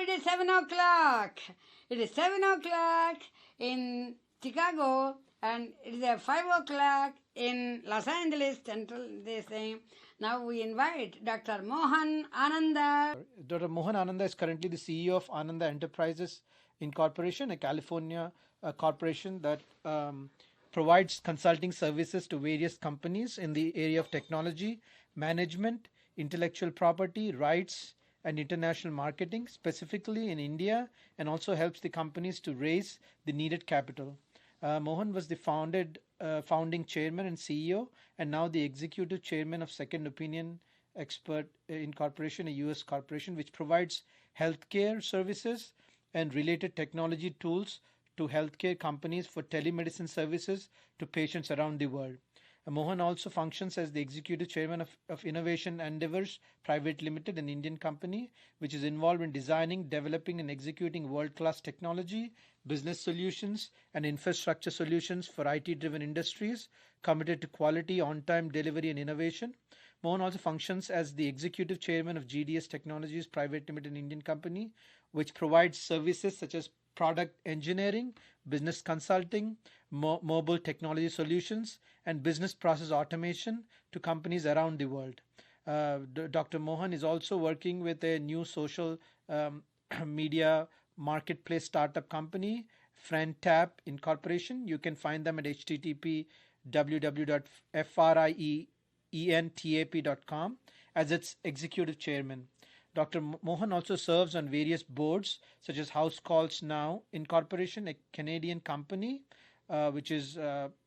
it is 7 o'clock. It is 7 o'clock in Chicago and it is 5 o'clock in Los Angeles Central. This thing. Now we invite Dr. Mohan Ananda. Dr. Mohan Ananda is currently the CEO of Ananda Enterprises Incorporation, a California corporation that provides consulting services to various companies in the area of technology, management, intellectual property, rights, and international marketing, specifically in India, and also helps the companies to raise the needed capital. Mohan was the founding chairman and CEO, and now the executive chairman of Second Opinion Expert Incorporation, a U.S. corporation which provides healthcare services and related technology tools to healthcare companies for telemedicine services to patients around the world. Mohan also functions as the executive chairman of Innovation Endeavors Private Limited, an Indian company which is involved in designing, developing, and executing world-class technology, business solutions, and infrastructure solutions for IT-driven industries committed to quality, on-time delivery, and innovation. Mohan also functions as the executive chairman of GDS Technologies Private Limited, an Indian company which provides services such as product engineering, business consulting, mobile technology solutions, and business process automation to companies around the world. Dr. Mohan is also working with a new social media marketplace startup company, FriendTap Incorporation. You can find them at http://www.frientap.com as its executive chairman. Dr. Mohan also serves on various boards such as House Calls Now Incorporation, a Canadian company, which is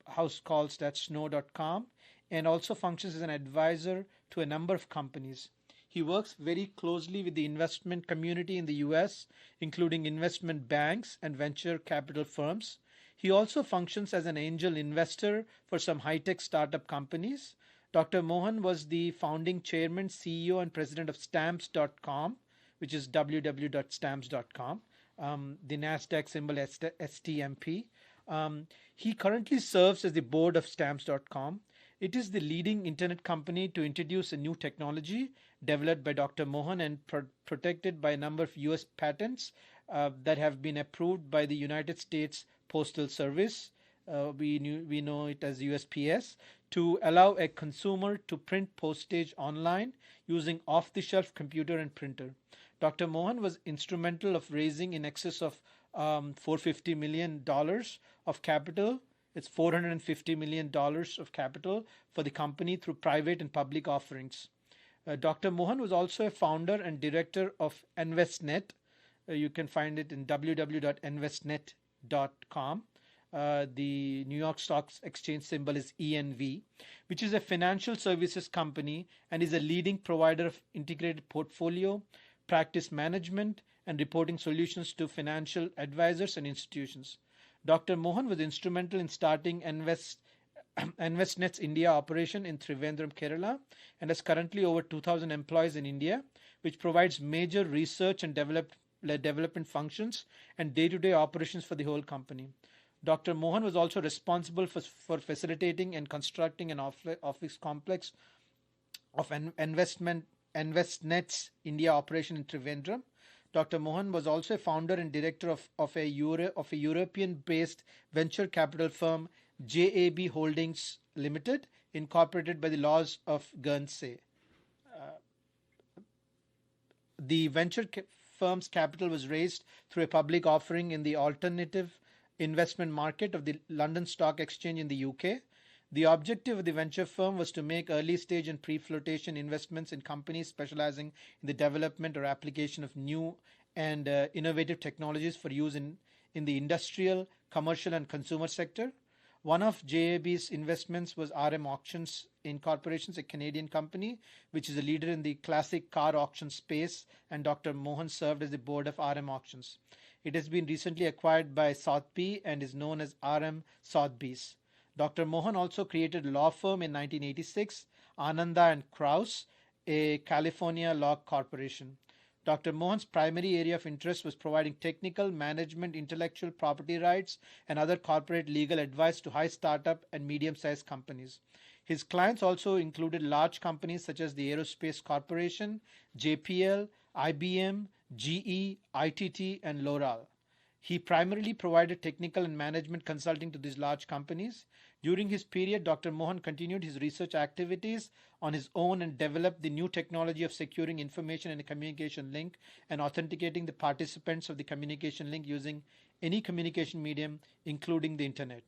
housecalls.snow.com, and also functions as an advisor to a number of companies. He works very closely with the investment community in the US, including investment banks and venture capital firms. He also functions as an angel investor for some high-tech startup companies. Dr. Mohan was the founding chairman, CEO, and president of Stamps.com, which is www.stamps.com. The NASDAQ symbol STMP. He currently serves as the board of Stamps.com. It is the leading internet company to introduce a new technology developed by Dr. Mohan and protected by a number of US patents that have been approved by the United States Postal Service. We know it as USPS, to allow a consumer to print postage online using off-the-shelf computer and printer. Dr. Mohan was instrumental of raising in excess of $450 million of capital. It's $450 million of capital for the company through private and public offerings. Dr. Mohan was also a founder and director of InvestNet. You can find it in www.investnet.com. The New York Stock Exchange symbol is ENV, which is a financial services company and is a leading provider of integrated portfolio, practice management, and reporting solutions to financial advisors and institutions. Dr. Mohan was instrumental in starting InvestNet's India operation in Trivandrum, Kerala, and has currently over 2,000 employees in India, which provides major research and development functions and day-to-day operations for the whole company. Dr. Mohan was also responsible for facilitating and constructing an office complex of InvestNet's India operation in Trivandrum. Dr. Mohan was also a founder and director of a European-based venture capital firm, JAB Holdings Limited, incorporated by the laws of Guernsey. The venture firm's capital was raised through a public offering in the alternative investment market of the London Stock Exchange in the UK. The objective of the venture firm was to make early stage and pre-flotation investments in companies specializing in the development or application of new and innovative technologies for use in the industrial, commercial, and consumer sector. One of JAB's investments was RM Auctions Incorporation, a Canadian company, which is a leader in the classic car auction space, and Dr. Mohan served as the board of RM Auctions. It has been recently acquired by Sotheby's and is known as RM Sotheby's. Dr. Mohan also created a law firm in 1986, Ananda and Krauss, a California law corporation. Dr. Mohan's primary area of interest was providing technical, management, intellectual property rights, and other corporate legal advice to high startup and medium-sized companies. His clients also included large companies such as the Aerospace Corporation, JPL, IBM, GE, ITT, and L'Oreal. He primarily provided technical and management consulting to these large companies. During his period, Dr. Mohan continued his research activities on his own and developed the new technology of securing information in a communication link and authenticating the participants of the communication link using any communication medium, including the internet.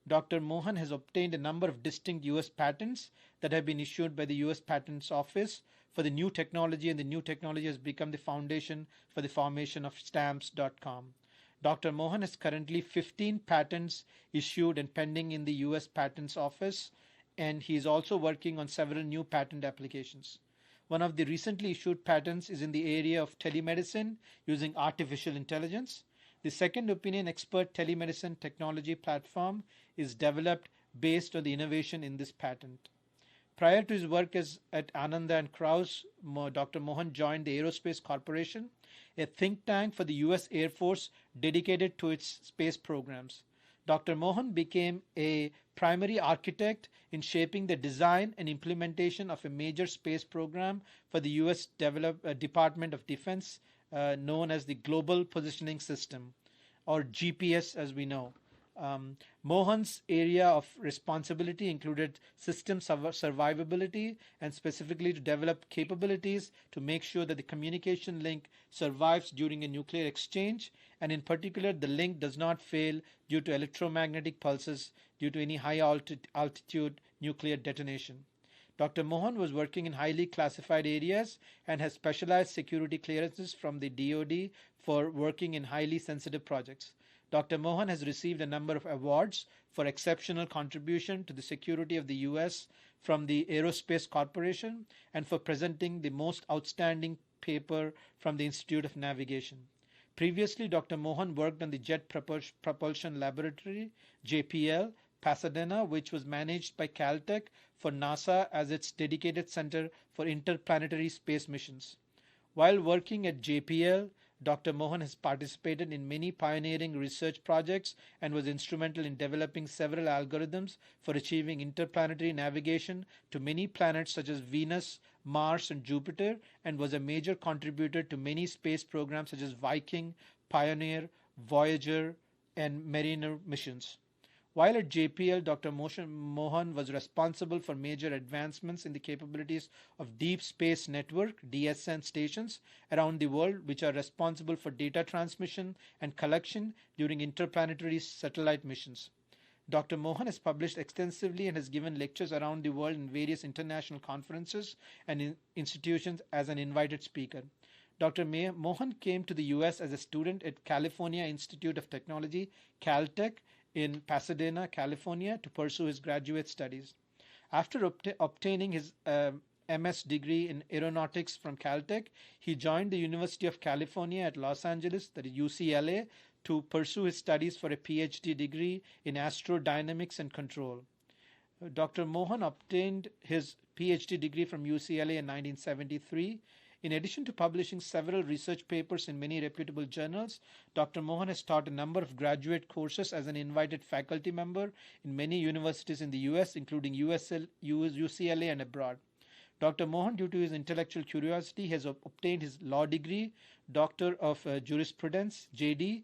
Dr. Mohan has obtained a number of distinct US patents that have been issued by the US Patents Office for the new technology, and the new technology has become the foundation for the formation of stamps.com. Dr. Mohan has currently 15 patents issued and pending in the US Patents Office, and he is also working on several new patent applications. One of the recently issued patents is in the area of telemedicine using artificial intelligence. The second opinion expert telemedicine technology platform is developed based on the innovation in this patent. Prior to his work at Ananda and Krauss, Dr. Mohan joined the Aerospace Corporation, a think tank for the US Air Force dedicated to its space programs. Dr. Mohan became a primary architect in shaping the design and implementation of a major space program for the US Department of Defense, known as the Global Positioning System, or GPS as we know. Mohan's area of responsibility included system survivability and specifically to develop capabilities to make sure that the communication link survives during a nuclear exchange, and in particular the link does not fail due to electromagnetic pulses due to any high altitude nuclear detonation. Dr. Mohan was working in highly classified areas and has specialized security clearances from the DoD for working in highly sensitive projects. Dr. Mohan has received a number of awards for exceptional contribution to the security of the US from the Aerospace Corporation and for presenting the most outstanding paper from the Institute of Navigation. Previously, Dr. Mohan worked on the Jet Propulsion Laboratory, JPL, Pasadena, which was managed by Caltech for NASA as its dedicated center for interplanetary space missions. While working at JPL, Dr. Mohan has participated in many pioneering research projects and was instrumental in developing several algorithms for achieving interplanetary navigation to many planets such as Venus, Mars, and Jupiter, and was a major contributor to many space programs such as Viking, Pioneer, Voyager, and Mariner missions. While at JPL, Dr. Mohan was responsible for major advancements in the capabilities of Deep Space Network (DSN) stations around the world, which are responsible for data transmission and collection during interplanetary satellite missions. Dr. Mohan has published extensively and has given lectures around the world in various international conferences and in institutions as an invited speaker. Dr. Mohan came to the US as a student at California Institute of Technology, Caltech, in Pasadena, California, to pursue his graduate studies. After obtaining his MS degree in aeronautics from Caltech, he joined the University of California at Los Angeles, that is UCLA, to pursue his studies for a PhD degree in astrodynamics and control. Dr. Mohan obtained his PhD degree from UCLA in 1973. In addition to publishing several research papers in many reputable journals, Dr. Mohan has taught a number of graduate courses as an invited faculty member in many universities in the US, including UCLA and abroad. Dr. Mohan, due to his intellectual curiosity, has obtained his law degree, Doctor of Jurisprudence, JD.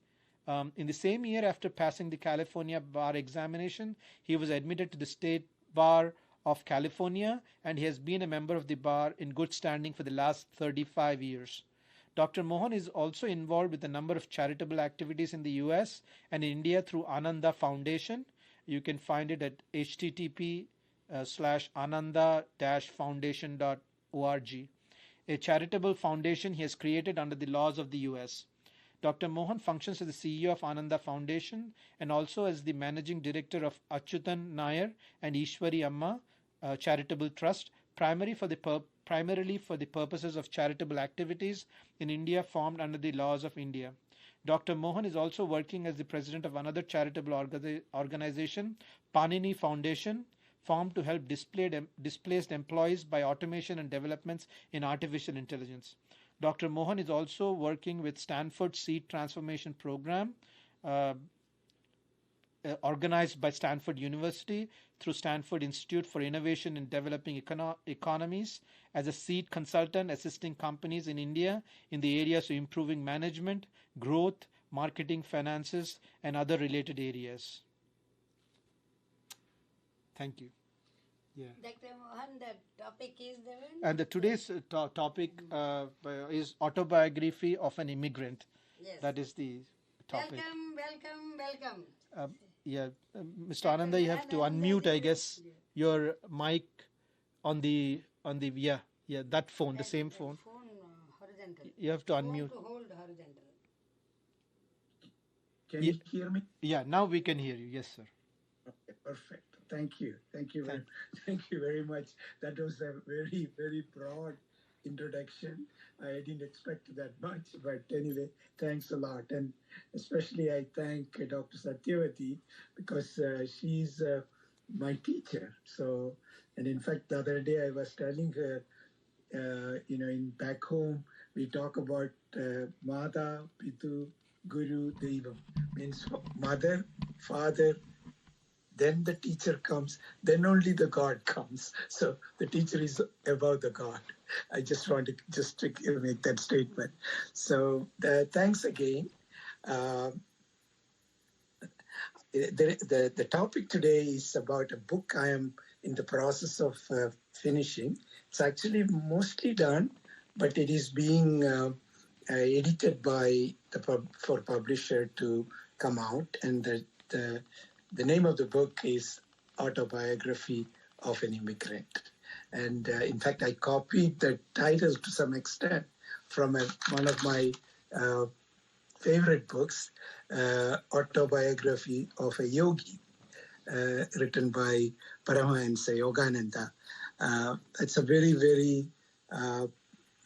In the same year, after passing the California bar examination, he was admitted to the State Bar of California, and he has been a member of the bar in good standing for the last 35 years. Dr. Mohan is also involved with a number of charitable activities in the US and in India through Ananda Foundation. You can find it at http://ananda-foundation.org, a charitable foundation he has created under the laws of the US. Dr. Mohan functions as the CEO of Ananda Foundation and also as the managing director of Achyutan Nair and Ishwari Amma Charitable Trust, primarily for the purposes of charitable activities in India formed under the laws of India. Dr. Mohan is also working as the president of another charitable organization, Panini Foundation, formed to help displaced employees by automation and developments in artificial intelligence. Dr. Mohan is also working with Stanford Seed Transformation Program, organized by Stanford University through Stanford Institute for Innovation in Developing Economies as a seed consultant assisting companies in India in the areas of improving management, growth, marketing, finances, and other related areas. Thank you. Yeah. Dr. Mohan, the topic is And today's topic is Autobiography of an Immigrant. Yes. That is the topic. Welcome. Mr. Ananda, you have to unmute, I guess, your mic on the that phone, the same phone. Phone horizontal. You have to unmute. To hold horizontal. Can you hear me? Yeah, now we can hear you. Yes, sir. Okay, perfect. Thank you. Thank you very much. That was a very, very broad introduction. I didn't expect that much, but anyway, thanks a lot. And especially I thank Dr. Satyavati because she's my teacher. So, and in fact, the other day I was telling her, in back home, we talk about Mata, Pitu, Guru, Devam. Means mother, father, then the teacher comes, then only the God comes. So the teacher is above the God. I just want to make that statement. So thanks again. The topic today is about a book I am in the process of finishing. It's actually mostly done, but it is being edited by for publisher to come out, and the name of the book is Autobiography of an Immigrant. And in fact, I copied the title to some extent from one of my favorite books, Autobiography of a Yogi, written by Paramahansa Yogananda. It's a very, very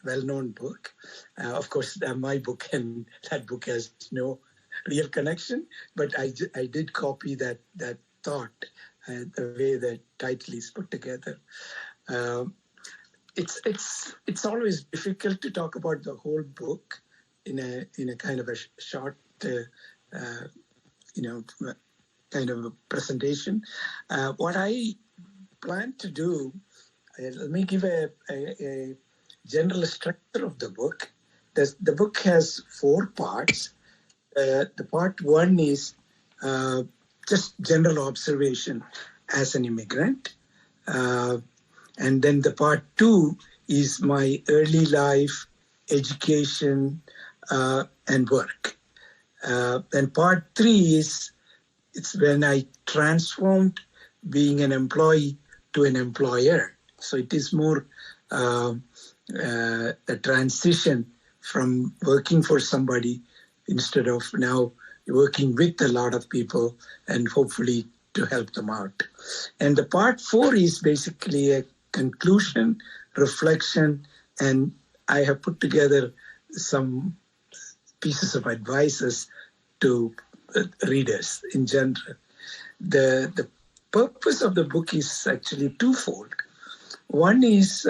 well-known book. Of course, my book and that book has no real connection, but I did copy that thought, the way the title is put together. It's always difficult to talk about the whole book in a kind of a short kind of a presentation. What I plan to do, let me give a general structure of the book. The book has 4 parts. The part 1 is just general observation as an immigrant. And then the part 2 is my early life, education, and work. And part 3 it's when I transformed being an employee to an employer. So it is more a transition from working for somebody instead of now working with a lot of people and hopefully to help them out. And the part 4 is basically a conclusion, reflection, and I have put together some pieces of advices to readers in general. The purpose of the book is actually twofold. One is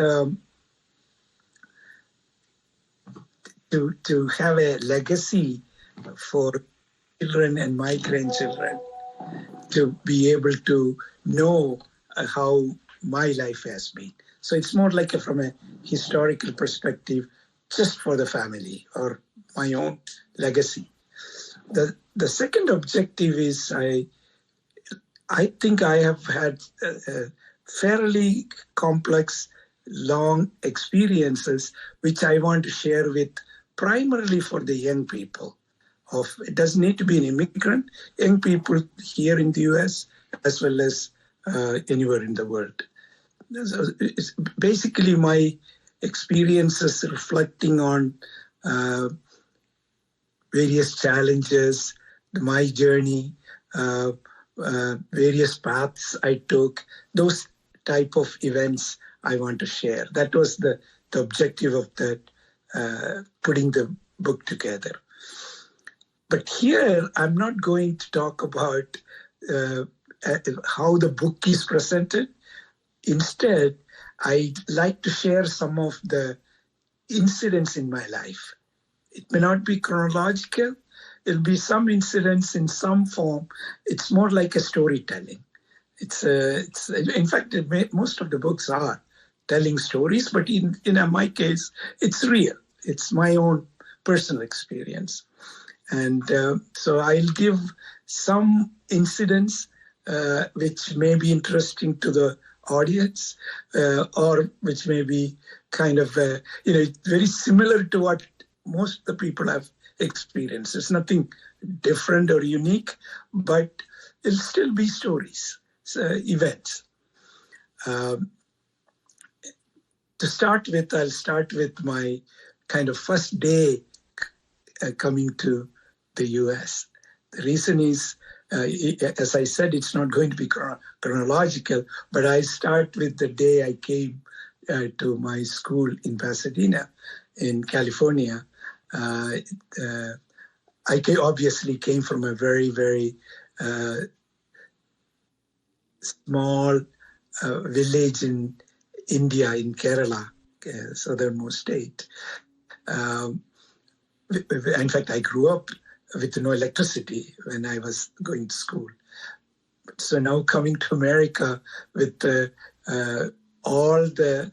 to have a legacy for children and my grandchildren, to be able to know how my life has been. So it's more like from a historical perspective, just for the family or my own legacy. The second objective is I think I have had fairly complex, long experiences, which I want to share with primarily for the young people. It doesn't need to be an immigrant, young people here in the US as well as anywhere in the world. So it's basically my experiences reflecting on various challenges, my journey, various paths I took, those type of events I want to share. That was the objective of putting the book together. But here, I'm not going to talk about how the book is presented. Instead, I'd like to share some of the incidents in my life. It may not be chronological. there'll be some incidents in some form. It's more like a storytelling. It's in fact, most of the books are telling stories, but in my case, it's real. It's my own personal experience. And so I'll give some incidents which may be interesting to the audience, or which may be kind of, very similar to what most of the people have experienced. It's nothing different or unique, but it'll still be stories, events. To start with, I'll start with my kind of first day coming to the US. The reason is, as I said, it's not going to be chronological, but I start with the day I came to my school in Pasadena, in California. I obviously came from a very, very small village in India, in Kerala, southernmost state. In fact, I grew up with no electricity when I was going to school. So now coming to America with all the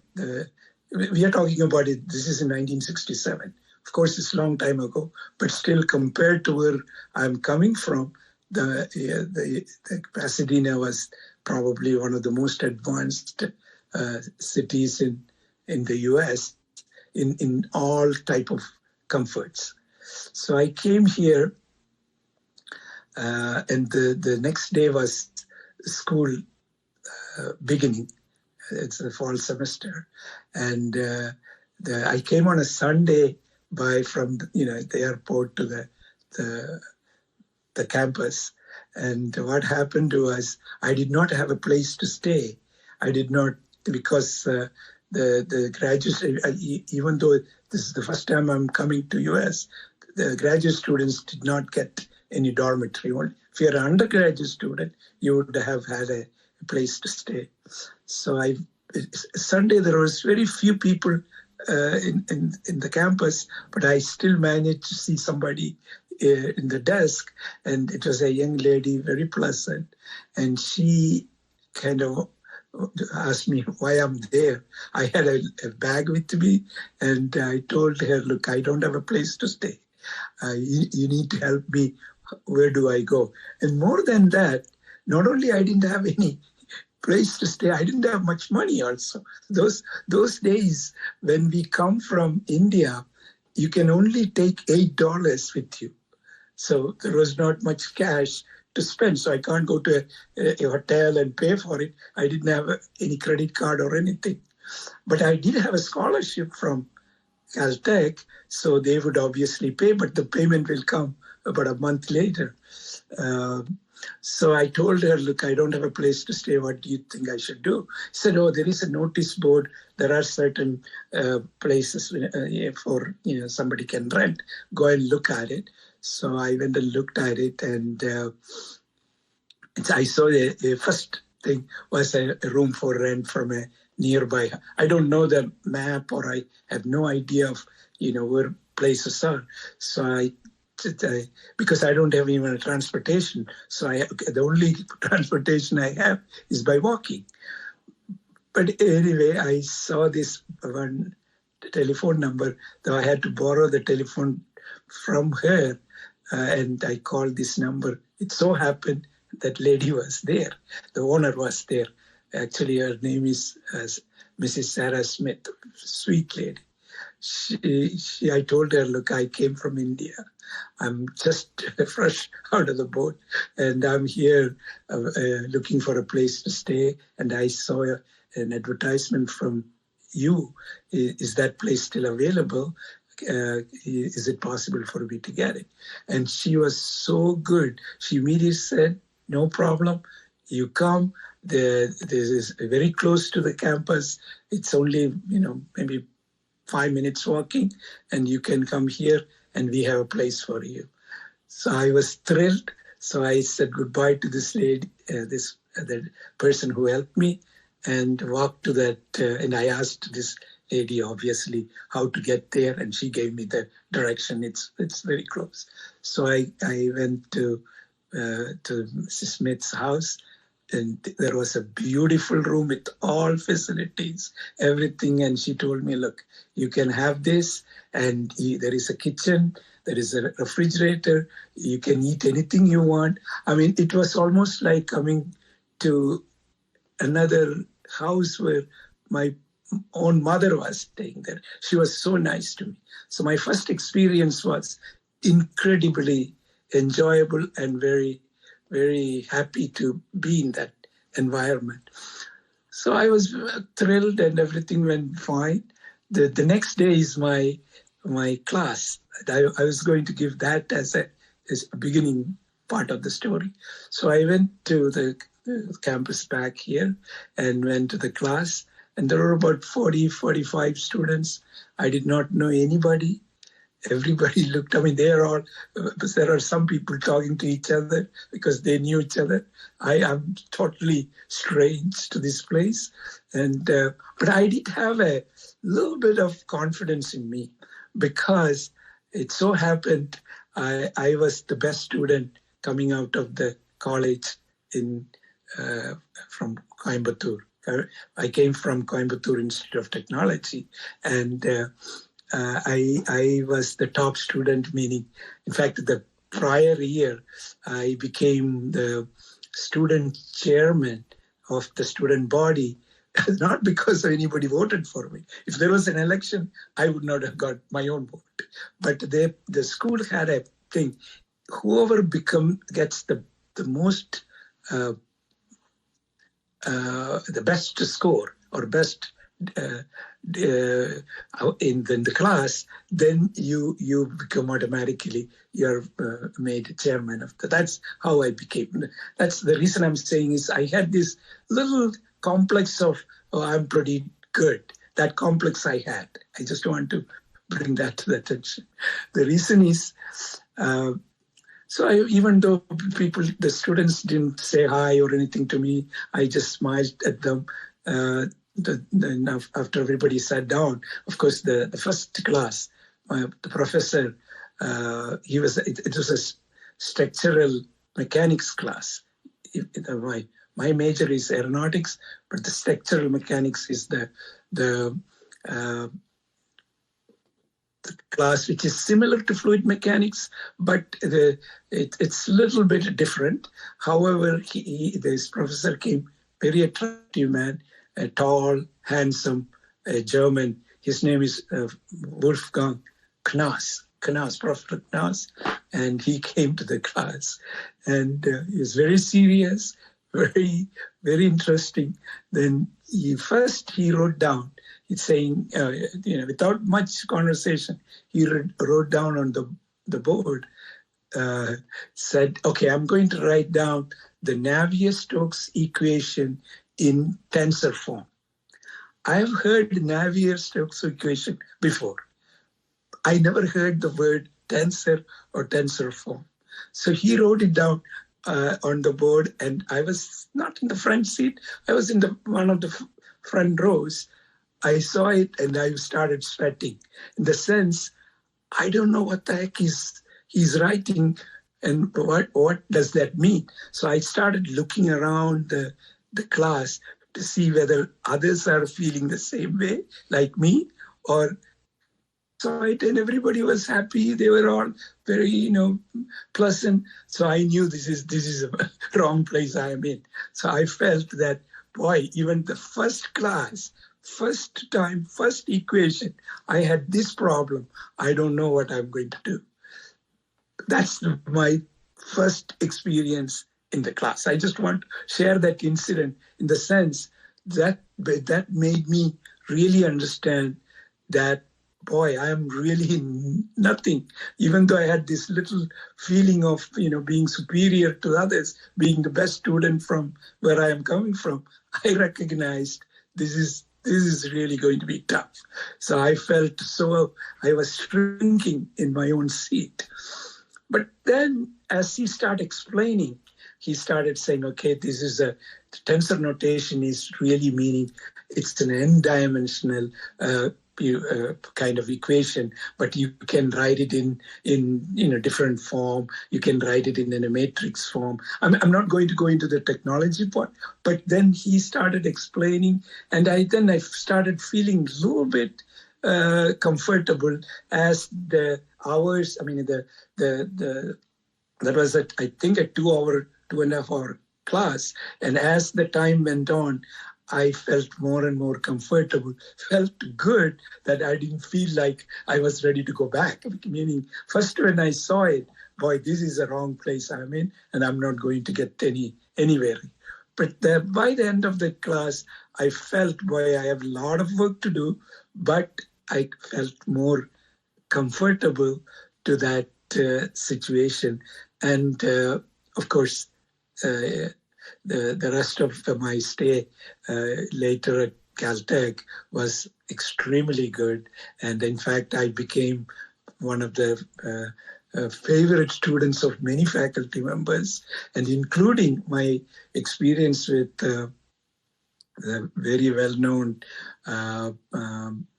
we are talking about it, this is in 1967. Of course, it's a long time ago, but still compared to where I'm coming from, the Pasadena was probably one of the most advanced cities in the US in all type of comforts. So I came here, and the next day was school beginning. It's the fall semester, and I came on a Sunday from the airport to the campus. And what happened was I did not have a place to stay. I did not, because the graduates, even though this is the first time I'm coming to US, the graduate students did not get any dormitory. If you're an undergraduate student, you would have had a place to stay. So Sunday there was very few people in the campus, but I still managed to see somebody in the desk, and it was a young lady, very pleasant, and she kind of asked me why I'm there. I had a bag with me, and I told her, look, I don't have a place to stay. You need to help me. Where do I go? And more than that, not only I didn't have any place to stay, I didn't have much money also. Those days when we come from India, you can only take $8 with you. So there was not much cash to spend. So I can't go to a hotel and pay for it. I didn't have any credit card or anything. But I did have a scholarship from Caltech, so they would obviously pay, but the payment will come about a month later. So I told her, look, I don't have a place to stay. What do you think I should do? She said, oh, there is a notice board. There are certain places for, somebody can rent. Go and look at it. So I went and looked at it, and I saw the first thing was a room for rent from a nearby. I don't know the map, or I have no idea of, where places are. So because I don't have even a transportation, so the only transportation I have is by walking. But anyway, I saw this one telephone number, though I had to borrow the telephone from her, and I called this number. It so happened that lady was there. The owner was there. Actually, her name is Mrs. Sarah Smith, sweet lady. I told her, look, I came from India. I'm just fresh out of the boat, and I'm here looking for a place to stay. And I saw an advertisement from you. Is that place still available? Is it possible for me to get it? And she was so good. She immediately said, no problem. You come. This is very close to the campus. It's only, maybe 5 minutes walking, and you can come here, and we have a place for you. So I was thrilled. So I said goodbye to this lady, the person who helped me, and walked to that. And I asked this AD, obviously, how to get there, and she gave me the direction. It's very close. So I went to Mrs. Smith's house, and there was a beautiful room with all facilities, everything. And she told me, look, you can have this, and there is a kitchen, there is a refrigerator, you can eat anything you want. I mean, it was almost like coming to another house where my own mother was staying there. She was so nice to me. So my first experience was incredibly enjoyable and very, very happy to be in that environment. So I was thrilled and everything went fine. The next day is my class. I was going to give that as a beginning part of the story. So I went to the campus back here and went to the class. And there were about 40, 45 students. I did not know anybody. Everybody looked, I mean, there are some people talking to each other because they knew each other. I am totally strange to this place. And but I did have a little bit of confidence in me because it so happened I was the best student coming out of the college from Coimbatore. I came from Coimbatore Institute of Technology, and I was the top student, meaning, in fact, the prior year, I became the student chairman of the student body, not because anybody voted for me. If there was an election, I would not have got my own vote. But the school had a thing, whoever gets the most, the best score or best in the class, then you become automatically, you're made chairman of that's how I became. That's the reason I'm saying is I had this little complex of, oh, I'm pretty good. That complex I had. I just want to bring that to the attention. The reason is, even though the students didn't say hi or anything to me, I just smiled at them. After everybody sat down, of course, the first class, the professor, it was a structural mechanics class. My major is aeronautics, but the structural mechanics is the class which is similar to fluid mechanics, but it's a little bit different. However, this professor came, very attractive man, a tall, handsome, German. His name is Wolfgang Knaus, Professor Knaus, and he came to the class, and he was very serious, very, very interesting. Then he wrote down. He's saying, without much conversation, he wrote down on the board, said, okay, I'm going to write down the Navier-Stokes equation in tensor form. I've heard Navier-Stokes equation before. I never heard the word tensor or tensor form. So he wrote it down on the board, and I was not in the front seat. I was in one of the front rows. I saw it and I started sweating. In the sense, I don't know what the heck he's writing and what does that mean. So I started looking around the class to see whether others are feeling the same way like me, or saw it and everybody was happy. They were all very, pleasant. So I knew this is a wrong place I am in. So I felt that, boy, even the first class, first time, first equation, I had this problem. I don't know what I'm going to do. That's my first experience in the class. I just want to share that incident in the sense that made me really understand that, boy, I am really nothing. Even though I had this little feeling of, being superior to others, being the best student from where I am coming from, I recognized this is really going to be tough. So I felt I was shrinking in my own seat. But then as he started explaining, he started saying, okay, this is tensor notation is really meaning it's an n-dimensional kind of equation, but you can write it in a different form. You can write it in a matrix form. I'm not going to go into the technology part, but then he started explaining, and I started feeling a little bit comfortable as the hours. I mean, that was I think a 2.5 hour class, and as the time went on, I felt more and more comfortable, felt good that I didn't feel like I was ready to go back. Meaning, first when I saw it, boy, this is the wrong place I'm in, and I'm not going to get anywhere. But by the end of the class, I felt, boy, I have a lot of work to do, but I felt more comfortable to that situation. And of course, the rest of my stay later at Caltech was extremely good. And in fact, I became one of the favorite students of many faculty members, and including my experience with the very well-known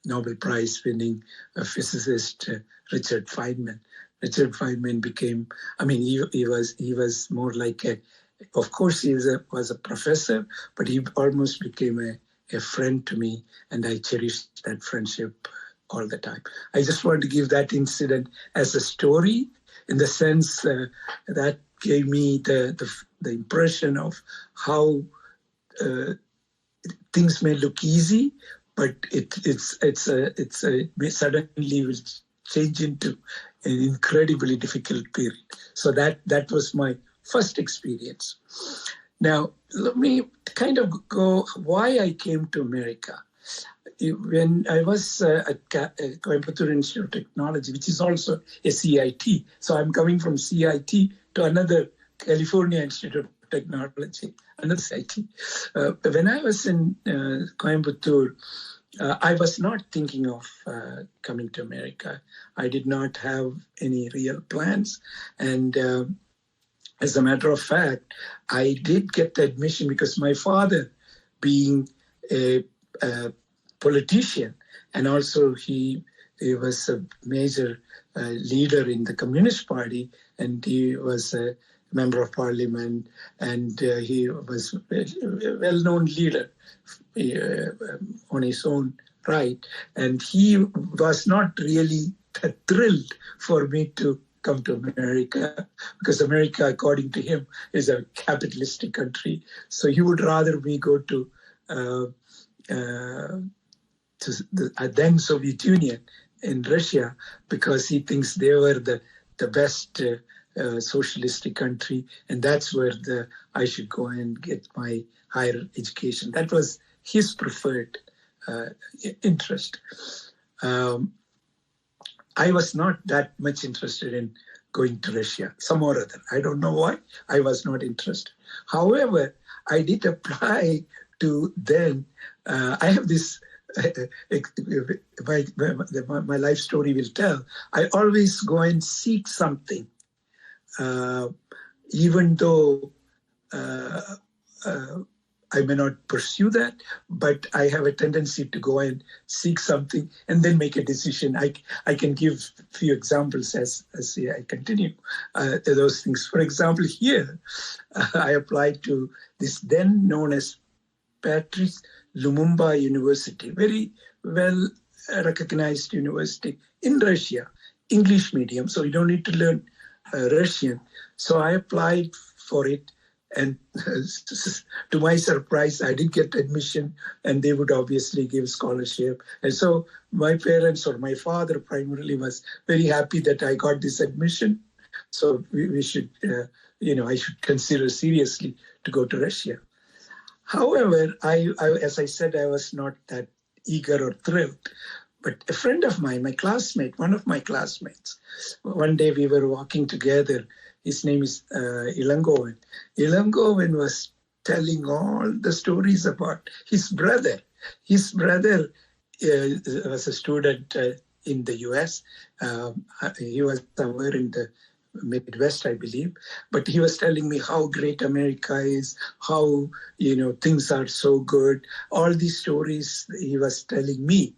Nobel Prize winning physicist Richard Feynman. Richard Feynman became, I mean, he was more like of course he was a professor, but he almost became a friend to me, and I cherished that friendship all the time. I just want to give that incident as a story, in the sense that gave me the impression of how things may look easy, but it suddenly will change into an incredibly difficult period. So that was my first experience. Now, let me kind of go why I came to America. When I was at Coimbatore Institute of Technology, which is also a CIT, so I'm coming from CIT to another California Institute of Technology, another CIT. When I was in Coimbatore, I was not thinking of coming to America. I did not have any real plans. And as a matter of fact, I did get the admission because my father, being a politician, and also he was a major leader in the Communist Party, and he was a member of parliament, and he was a well-known leader on his own right. And he was not really thrilled for me to come to America, because America, according to him, is a capitalistic country. So he would rather me go to the then Soviet Union in Russia, because he thinks they were the best socialistic country, and that's where I should go and get my higher education. That was his preferred interest. I was not that much interested in going to Russia, some or other. I don't know why. I was not interested. However, I did apply to then. I have this. My life story will tell. I always go and seek something, even though I may not pursue that, but I have a tendency to go and seek something and then make a decision. I can give a few examples as I continue those things. For example, here, I applied to this then known as Patrice Lumumba University, very well recognized university in Russia, English medium, so you don't need to learn Russian. So I applied for it, and to my surprise, I did get admission, and they would obviously give scholarship. And so my parents, or my father primarily, was very happy that I got this admission. So we should, I should consider seriously to go to Russia. However, I, as I said, I was not that eager or thrilled. But a friend of mine, one of my classmates, one day we were walking together. His name is Ilangovan. Ilangovan was telling all the stories about his brother. His brother was a student in the US. He was somewhere in the Midwest, I believe. But he was telling me how great America is, how, things are so good. All these stories he was telling me.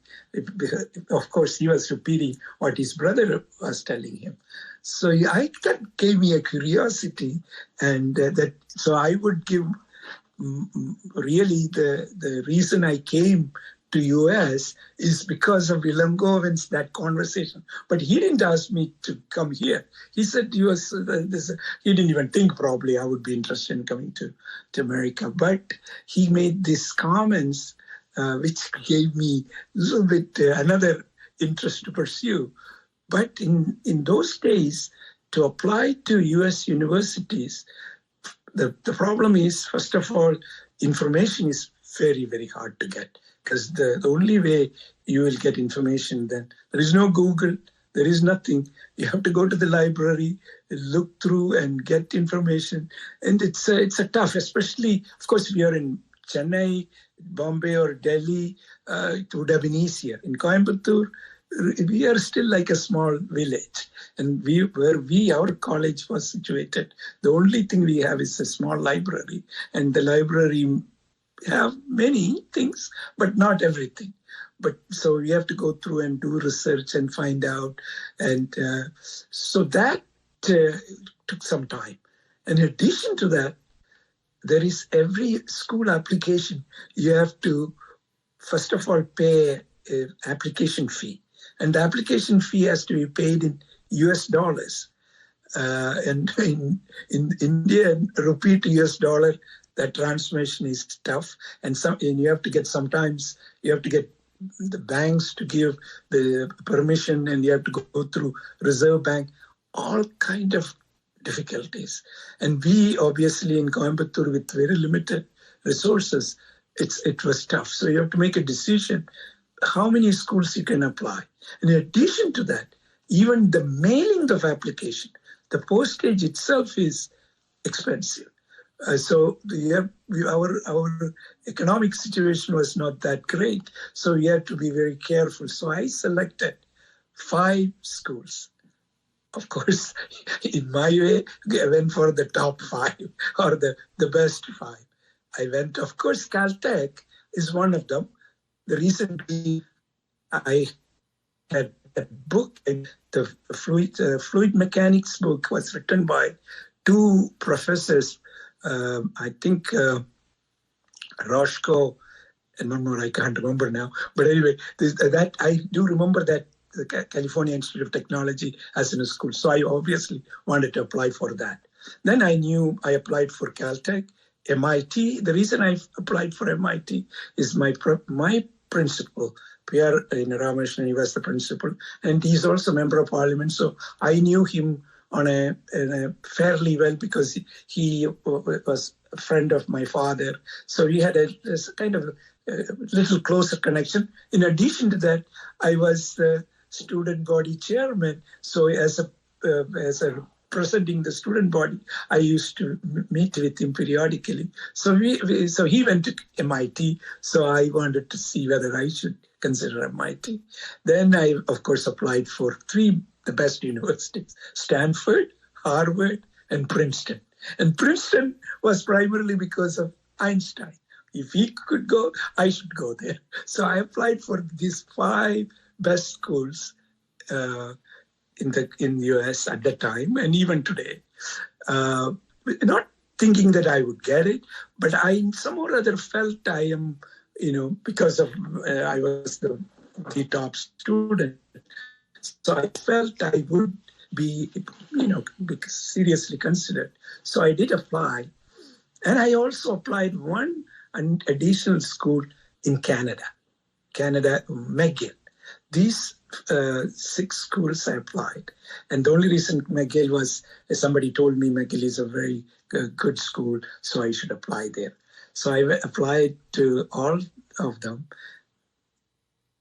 Of course, he was repeating what his brother was telling him. So that gave me a curiosity, and so I would give really the reason I came to US is because of Willem Govens, that conversation. But he didn't ask me to come here. He said he didn't even think probably I would be interested in coming to America. But he made these comments which gave me a little bit another interest to pursue. But in those days, to apply to US universities, the problem is, first of all, information is very, very hard to get, because the only way you will get information then, there is no Google, there is nothing. You have to go to the library, look through and get information. And it's a tough, especially, of course, if you're in Chennai, Bombay or Delhi, it would have been easier. In Coimbatore, we are still like a small village, and our college was situated, the only thing we have is a small library, and the library have many things, but not everything. But so we have to go through and do research and find out, and so that took some time. In addition to that, there is every school application, you have to first of all pay an application fee. And the application fee has to be paid in US dollars. And in India, rupee to US dollar, that transmission is tough. And you have to get the banks to give the permission, and you have to go through Reserve Bank, all kind of difficulties. And we obviously in Coimbatore with very limited resources, it was tough. So you have to make a decision how many schools you can apply. In addition to that, even the mailing of application, the postage itself is expensive. So our economic situation was not that great. So we had to be very careful. So I selected 5 schools. Of course, in my way, I went for the top 5 or the best 5. I went, of course, Caltech is one of them. The reason I had a book, the fluid mechanics book was written by 2 professors, I think Roshko and one more, I can't remember now. But anyway, that I do remember that the California Institute of Technology as in a school. So I obviously wanted to apply for that. Then I knew I applied for Caltech, MIT. The reason I applied for MIT is my principal, Pierre Ramesh, he was the principal, and he's also a member of parliament. So I knew him on a fairly well because he was a friend of my father. So we had a kind of a little closer connection. In addition to that, I was the student body chairman. So as a representing the student body, I used to meet with him periodically. So so he went to MIT. So I wanted to see whether I should consider MIT. Then I, of course, applied for 3 the best universities: Stanford, Harvard, and Princeton. And Princeton was primarily because of Einstein. If he could go, I should go there. So I applied for these 5 best schools in the US at that time, and even today. Not thinking that I would get it, but I somehow or other felt I am, because of I was the top student. So I felt I would be, seriously considered. So I did apply. And I also applied an additional school in Canada, McGill. These 6 schools I applied. And the only reason McGill was, somebody told me McGill is a very good school, so I should apply there. So I applied to all of them.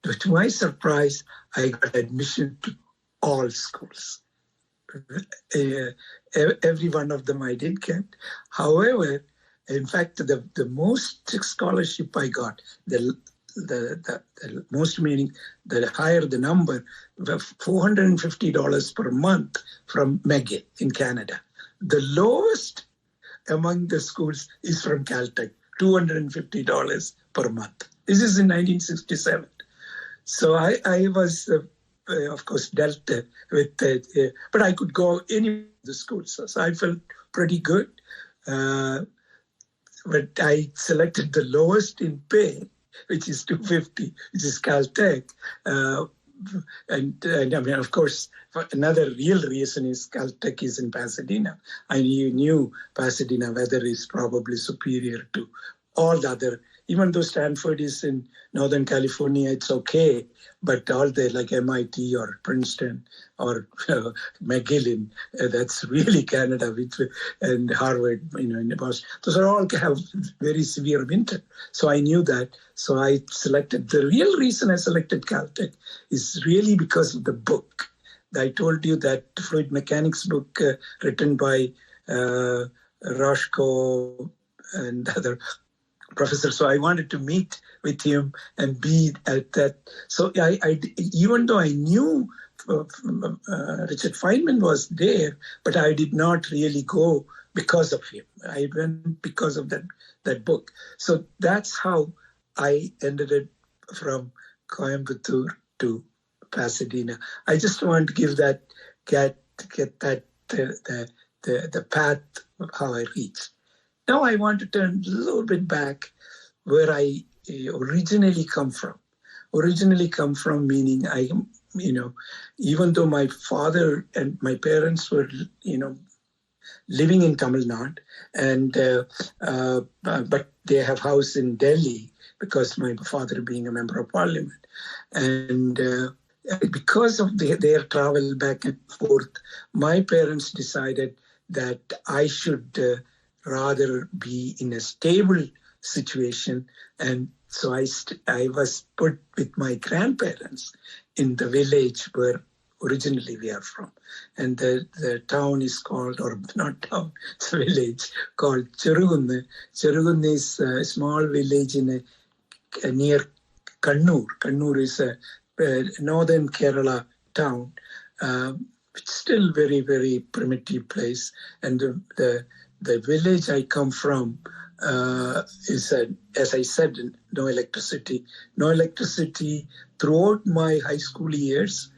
To my surprise, I got admission to all schools. Every one of them I did get. However, in fact, the most scholarship I got, the the most meaning, the higher the number, $450 per month from McGill in Canada. The lowest among the schools is from Caltech, $250 per month. This is in 1967. So I was, of course, dealt with, but I could go any of the schools. So I felt pretty good. But I selected the lowest in pay, which is $250, which is Caltech. And I mean, of course, another real reason is Caltech is in Pasadena. I knew Pasadena weather is probably superior to all the other. Even though Stanford is in Northern California, it's okay. But all the like MIT or Princeton or McGill, that's really Canada, and Harvard, in Boston. Those are all have very severe winter. So I knew that. So I selected, the real reason I selected Caltech is really because of the book. I told you that fluid mechanics book written by Roscoe and other professor. So I wanted to meet with him and be at that. So I even though I knew Richard Feynman was there, but I did not really go because of him. I went because of that book. So that's how I ended it from Coimbatore to Pasadena. I just want to give that, get that the path of how I reached. Now I want to turn a little bit back where I originally come from. Originally come from meaning I, even though my father and my parents were, living in Tamil Nadu, and but they have house in Delhi because my father being a member of parliament, and because of their travel back and forth, my parents decided that I should rather be in a stable situation. And so I was put with my grandparents in the village where originally we are from. And the town is called, or not town, it's a village called Cherugunne. Cherugunne is a small village near Kannur. Kannur is a northern Kerala town. It's still very, very primitive place. And the village I come from is, as I said, no electricity. No electricity throughout my high school years,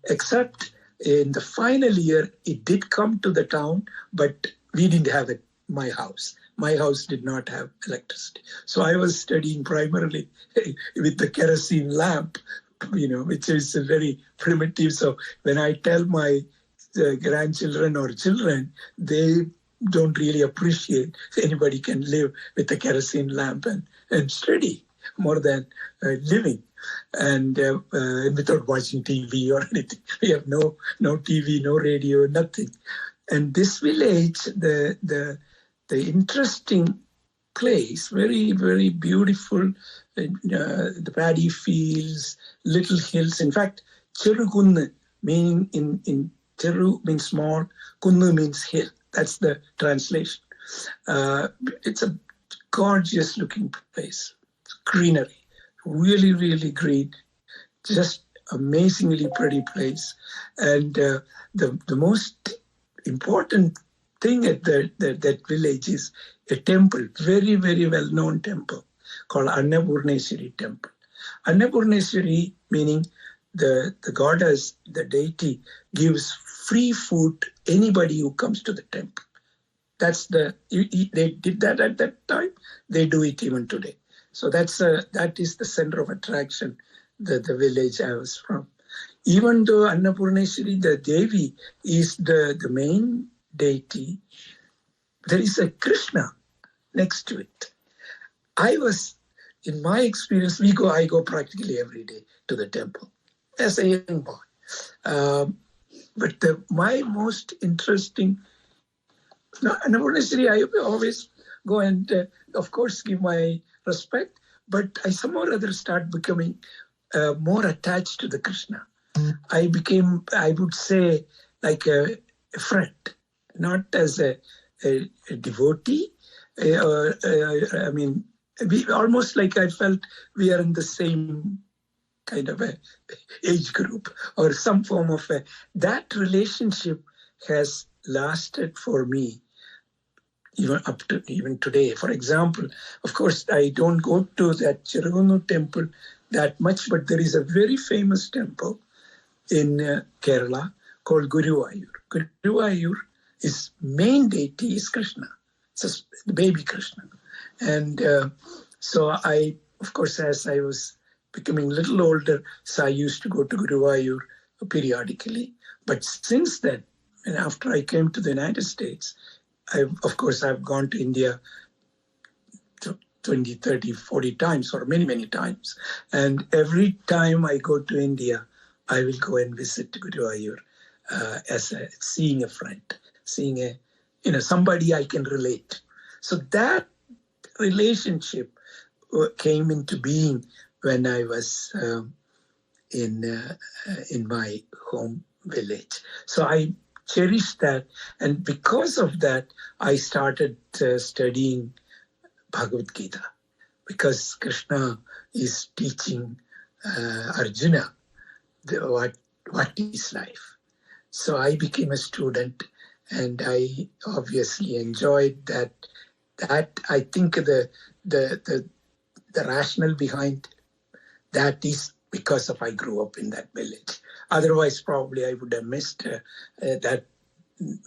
except in the final year, it did come to the town, but we didn't have it, my house. My house did not have electricity. So I was studying primarily with the kerosene lamp, which is very primitive. So when I tell my grandchildren or children, they don't really appreciate anybody can live with a kerosene lamp and study more than living, and without watching TV or anything. We have no TV, no radio, nothing. And this village, the interesting place, very, very beautiful, the paddy fields, little hills. In fact, Cherugunne, meaning in Cheru means small, Kunnu means hill. That's the translation. It's a gorgeous looking place. It's greenery, really, really green, just amazingly pretty place. And the most important thing at that village is a temple, very, very well-known temple called Annapurneshwari temple. Annapurneshwari meaning the goddess, the deity, gives free food to anybody who comes to the temple. That's they did that at that time. They do it even today. So that is the center of attraction, the village I was from. Even though Annapurneshwari, the Devi, is the main deity, there is a Krishna next to it. In my experience, I go practically every day to the temple as a young boy. But my most interesting, Annapurneshwari, I always go and, of course, give my respect, but I somehow or other start becoming more attached to the Krishna. I became, I would say, like a friend, not as a devotee, we almost like I felt we are in the same kind of a age group or some form of that relationship has lasted for me even up to even today. For example, of course, I don't go to that Chirunu temple that much, but there is a very famous temple in Kerala called Guruvayur. Guruvayur, his main deity is Krishna. It's the baby Krishna. And so I, of course, as I was becoming a little older, so I used to go to Guruvayur periodically. But since then, and after I came to the United States, of course, I've gone to India 20, 30, 40 times or many, many times. And every time I go to India, I will go and visit Guruvayur as seeing a friend, seeing somebody I can relate. So that relationship came into being when I was in my home village. So I cherished that, and because of that, I started studying Bhagavad Gita, because Krishna is teaching Arjuna what is life. So I became a student, and I obviously enjoyed that. That I think the rationale behind that is because of I grew up in that village. Otherwise, probably I would have missed that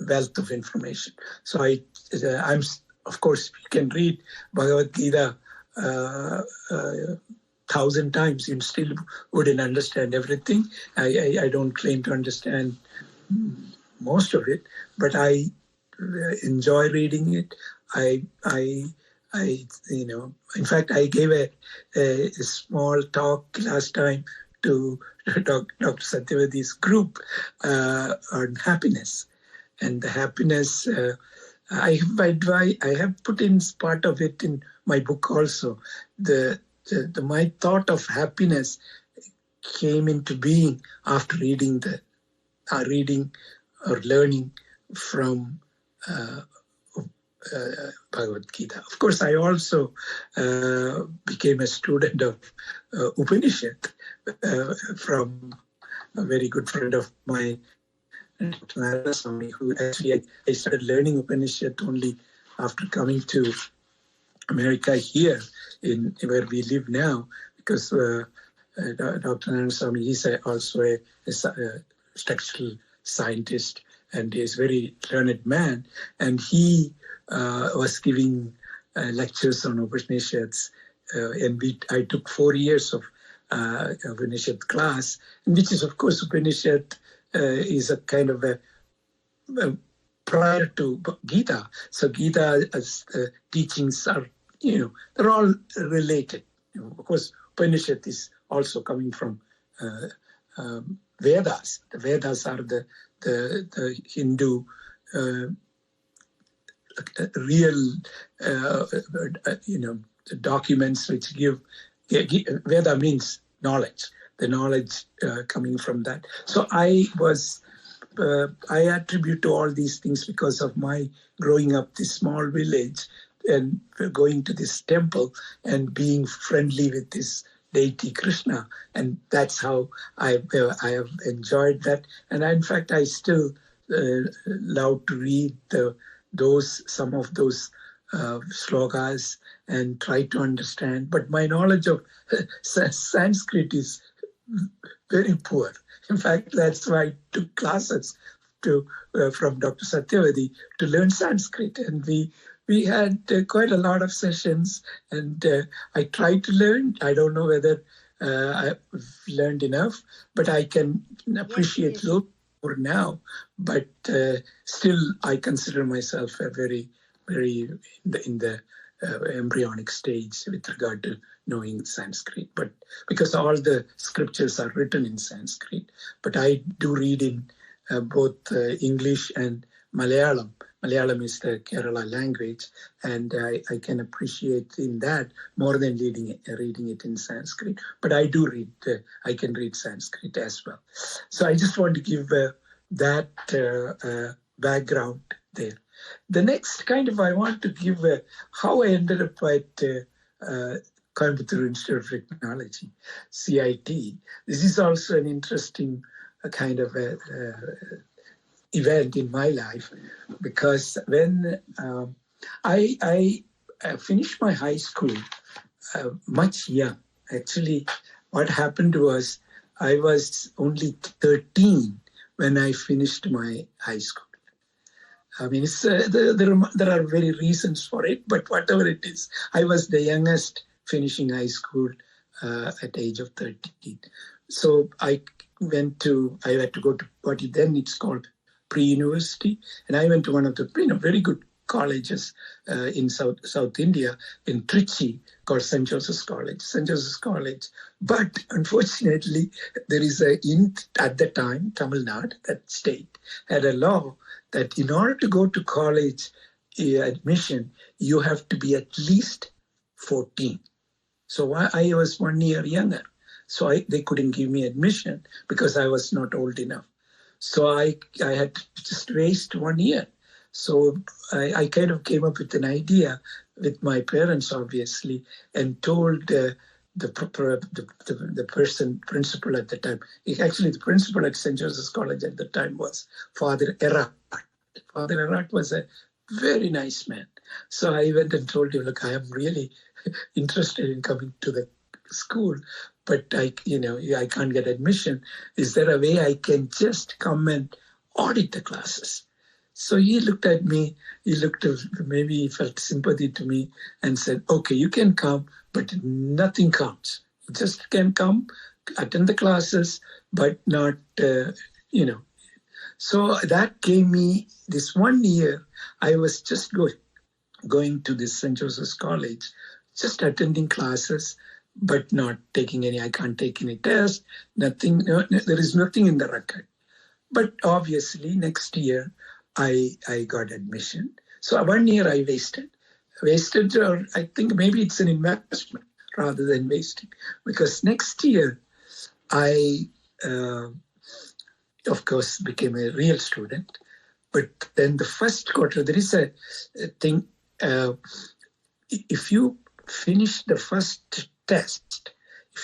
wealth of information. So I'm of course, you can read Bhagavad Gita 1,000 times, you still wouldn't understand everything. I don't claim to understand most of it, but I enjoy reading it. In fact, I gave a small talk last time to Dr. Satyavadi's group on happiness. And the happiness, I have put in part of it in my book also. My thought of happiness came into being after reading or learning from Bhagavad Gita. Of course, I also became a student of Upanishad from a very good friend of mine, Mohan Ananda, who actually I started learning Upanishad only after coming to America here, in where we live now, because Dr. Ananda is also a structural scientist, and he is a very learned man, and he was giving lectures on Upanishads, and I took 4 years of Upanishad class, which is, of course, Upanishad is a kind of a prior to Gita. So Gita as teachings are, they're all related. Of course, Upanishad is also coming from Vedas. The Vedas are the Hindu real, documents which give. Veda means knowledge. The knowledge coming from that. So I attribute to all these things because of my growing up this small village and going to this temple and being friendly with this deity Krishna, and that's how I have enjoyed that. And in fact, I still love to read some of those slokas and try to understand. But my knowledge of Sanskrit is very poor. In fact, that's why I took classes from Dr. Satyavadi to learn Sanskrit, and we had quite a lot of sessions, and I tried to learn. I don't know whether I've learned enough, but I can appreciate a little more now. But still, I consider myself a very, very in the embryonic stage with regard to knowing Sanskrit. But because all the scriptures are written in Sanskrit, but I do read in both English and Malayalam. Malayalam is the Kerala language, and I can appreciate in that more than reading it in Sanskrit. But I do read, I can read Sanskrit as well. So I just want to give that background there. The next I want to give how I ended up at Coimbatore Institute of Technology, CIT. This is also an interesting kind of event in my life, because when I finished my high school much young. Actually, what happened was I was only 13 when I finished my high school. I mean, there are very reasons for it, but whatever it is, I was the youngest finishing high school at the age of 13. So I had to go to what then it's called pre-university, and I went to one of the very good colleges in South India, in Trichy, called St. Joseph's College. St. Joseph's College. But unfortunately, there is at the time, Tamil Nadu, that state, had a law that in order to go to college admission, you have to be at least 14. So I was 1 year younger. So they couldn't give me admission because I was not old enough. So I had to just waste 1 year. So I kind of came up with an idea with my parents, obviously, and told the principal at the time. Actually, the principal at St. Joseph's College at the time was Father Erat. Father Erat was a very nice man. So I went and told him, look, I am really interested in coming to the school, but I can't get admission. Is there a way I can just come and audit the classes? So he looked at me, maybe he felt sympathy to me and said, okay, you can come, but nothing counts. You just can come, attend the classes, but not, So that gave me this 1 year. I was just going to this St. Joseph's College, just attending classes, but not taking any, I can't take any test, nothing, there is nothing in the record. But obviously next year, I got admission. So 1 year I wasted, or I think maybe it's an investment rather than wasting, because next year I, of course, became a real student. But then the first quarter, there is a thing, if you finish the first test,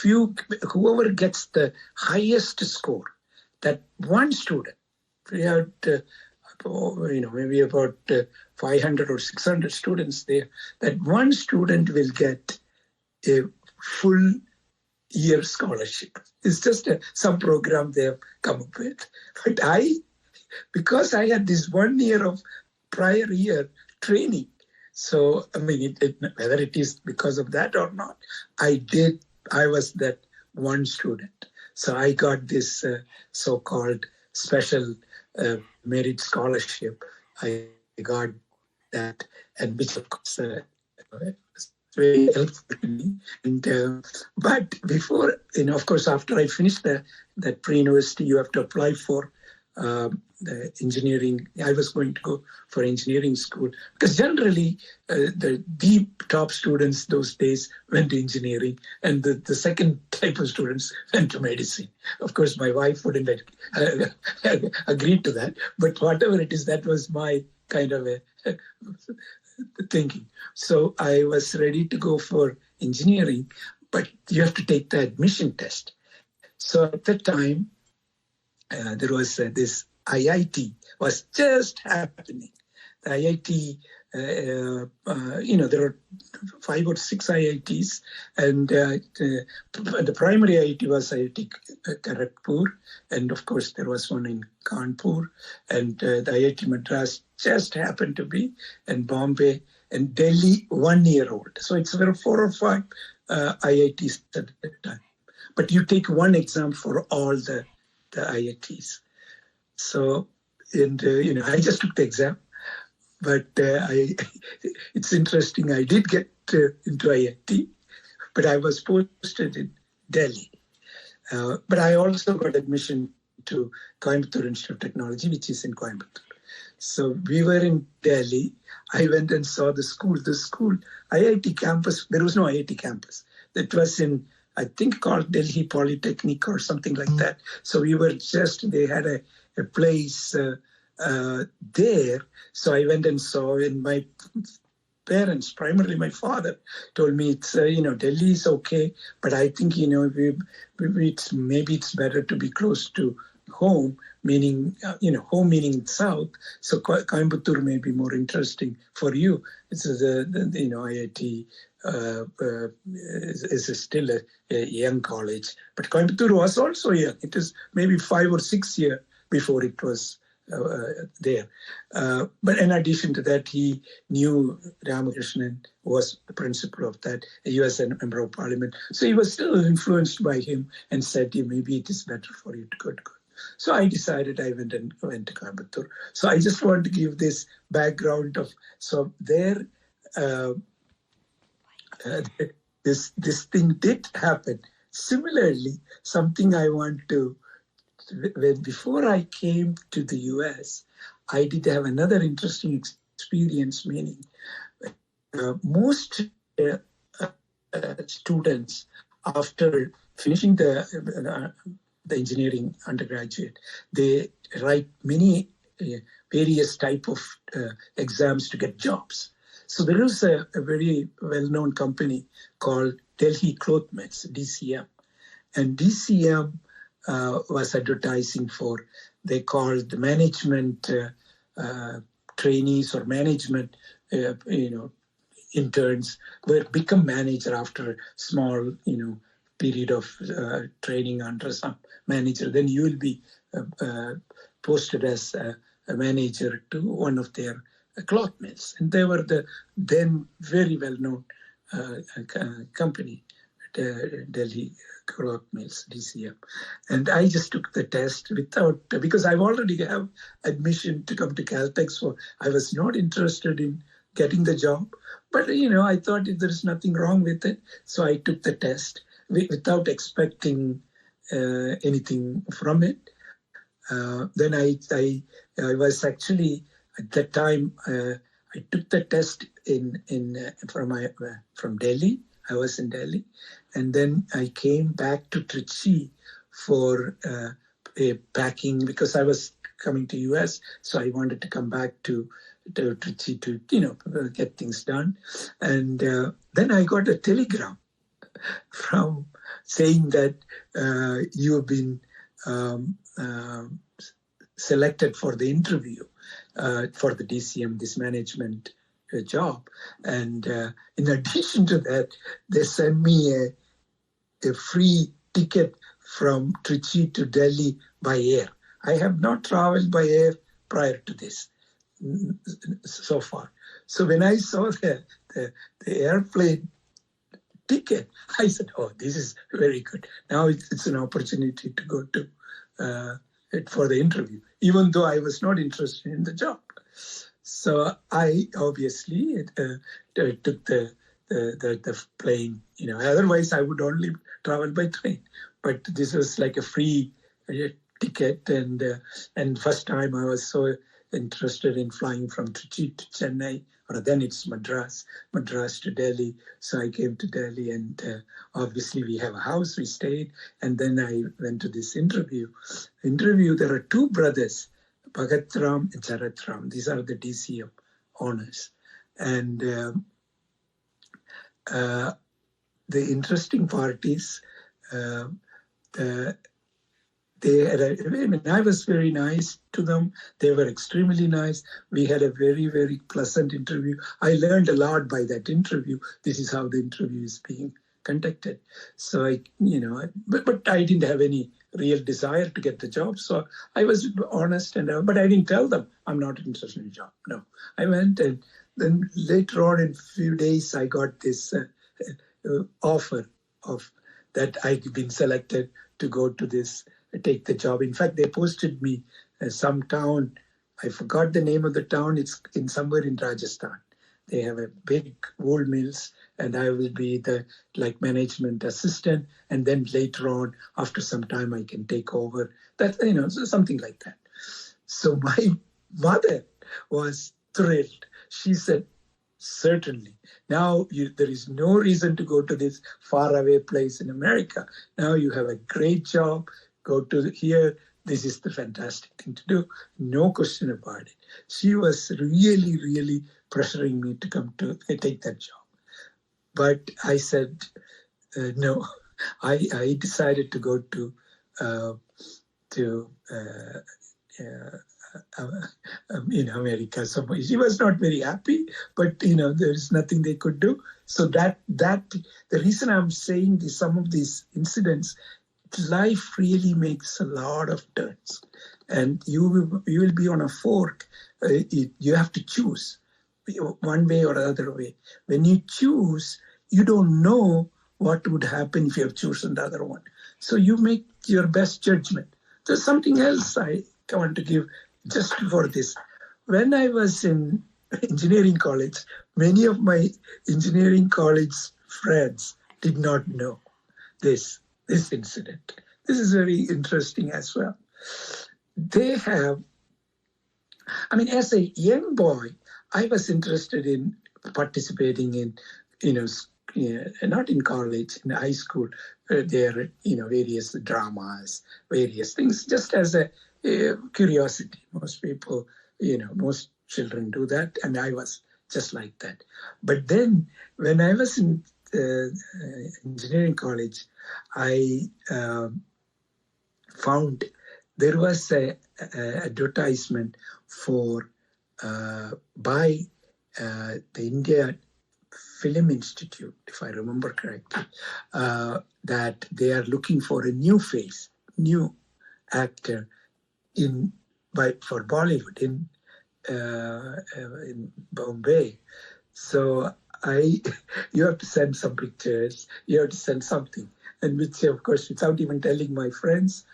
whoever gets the highest score, that one student, we had maybe about 500 or 600 students there, that one student will get a full year scholarship. It's just some program they have come up with. But because I had this 1 year of prior year training, so I mean, whether it is because of that or not, I was that one student. So I got this so-called special merit scholarship. I got that, and which of course was very helpful to me. And but before, of course, after I finished that pre-university, you have to apply for the engineering. I was going to go for engineering school because generally the top students those days went to engineering, and the second type of students went to medicine. Of course, my wife wouldn't agree to that, but whatever it is, that was my kind of a thinking. So I was ready to go for engineering, but you have to take the admission test. So at that time, there was this IIT was just happening. The IIT, there are 5 or 6 IITs, and the primary IIT was IIT Kharagpur, and of course there was one in Kanpur, and the IIT Madras just happened to be, and Bombay, and Delhi 1 year old. So it's about 4 or 5 IITs at that time. But you take one exam for all the IITs. So, and I just took the exam, but it's interesting. I did get into IIT, but I was posted in Delhi. But I also got admission to Coimbatore Institute of Technology, which is in Coimbatore. So we were in Delhi. I went and saw the school. The school, IIT campus, there was no IIT campus. That was in, I think, called Delhi Polytechnic or something like that. So we were they had a place there. So I went and saw, and my parents, primarily my father, told me it's Delhi is okay, but I think maybe it's better to be close to home, meaning home meaning south. So Coimbatore may be more interesting for you. It's IIT is still a young college, but Coimbatore was also young. It is maybe 5 or 6 years before it was there. But in addition to that, he knew Ramakrishnan was the principal of that US Member of Parliament. So he was still influenced by him and said, maybe it is better for you to go to. So I decided I went to Coimbatore. So I just want to give this background of, so there, this thing did happen. Similarly, something I want to, before I came to the US, I did have another interesting experience, meaning most students, after finishing the engineering undergraduate, they write many various type of exams to get jobs. So there is a very well-known company called Delhi Cloth Mills, DCM. And DCM was advertising for, they called the management trainees or management, interns, where become manager after a small, period of training under some manager. Then you will be posted as a manager to one of their cloth mills. And they were the then very well-known company, Delhi Cloth Mills, DCM. And I just took the test because I already have admission to come to Caltech, so I was not interested in getting the job. But, I thought there's nothing wrong with it. So I took the test without expecting anything from it. Then I was actually, at that time, I took the test from Delhi. I was in Delhi. And then I came back to Trichy for a packing, because I was coming to US. So I wanted to come back to Trichy to, get things done. And then I got a telegram from saying that you have been selected for the interview for the DCM, this management job. And in addition to that, they sent me a free ticket from Trichy to Delhi by air. I have not traveled by air prior to this so far. So when I saw the airplane ticket, I said, oh, this is very good. Now it's an opportunity to go to for the interview, even though I was not interested in the job. So I obviously took the plane. Otherwise I would only travel by train. But this was like a free ticket, and first time I was so interested in flying from Trichy to Chennai, or then it's Madras to Delhi. So I came to Delhi, and obviously we have a house, we stayed, and then I went to this interview. There are two brothers, Bhagat Ram and Charat Ram. These are the DCM owners. And the interesting part is I was very nice to them. They were extremely nice. We had a very, very pleasant interview. I learned a lot by that interview. This is how the interview is being conducted. So but I didn't have any real desire to get the job. So I was honest, but I didn't tell them I'm not interested in the job. No, I went, and then later on in a few days, I got this offer of that I'd been selected to go to this, take the job. In fact, they posted me some town. I forgot the name of the town. It's somewhere in Rajasthan. They have a big wool mills, and I will be the management assistant. And then later on, after some time, I can take over. That something like that. So my mother was thrilled. She said, certainly. Now there is no reason to go to this faraway place in America. Now you have a great job. Go to here. This is the fantastic thing to do. No question about it. She was really, really pressuring me to come to take that job. But I said no. I decided to go to in America. So she was not very happy, but there's nothing they could do. So that the reason I'm saying some of these incidents, life really makes a lot of turns, and you will be on a fork. You have to choose one way or other way. When you choose, you don't know what would happen if you have chosen the other one. So you make your best judgment. There's something else I want to give just for this. When I was in engineering college, many of my engineering college friends did not know this incident. This is very interesting as well. They have, as a young boy, I was interested in participating in, not in college, in high school, there, various dramas, various things, just as a curiosity. Most people, most children do that, and I was just like that. But then, when I was in engineering college, I found there was a advertisement for by the India Film Institute, if I remember correctly, that they are looking for a new face, new actor for Bollywood in Bombay. So you have to send some pictures, you have to send something, and which, of course, without even telling my friends,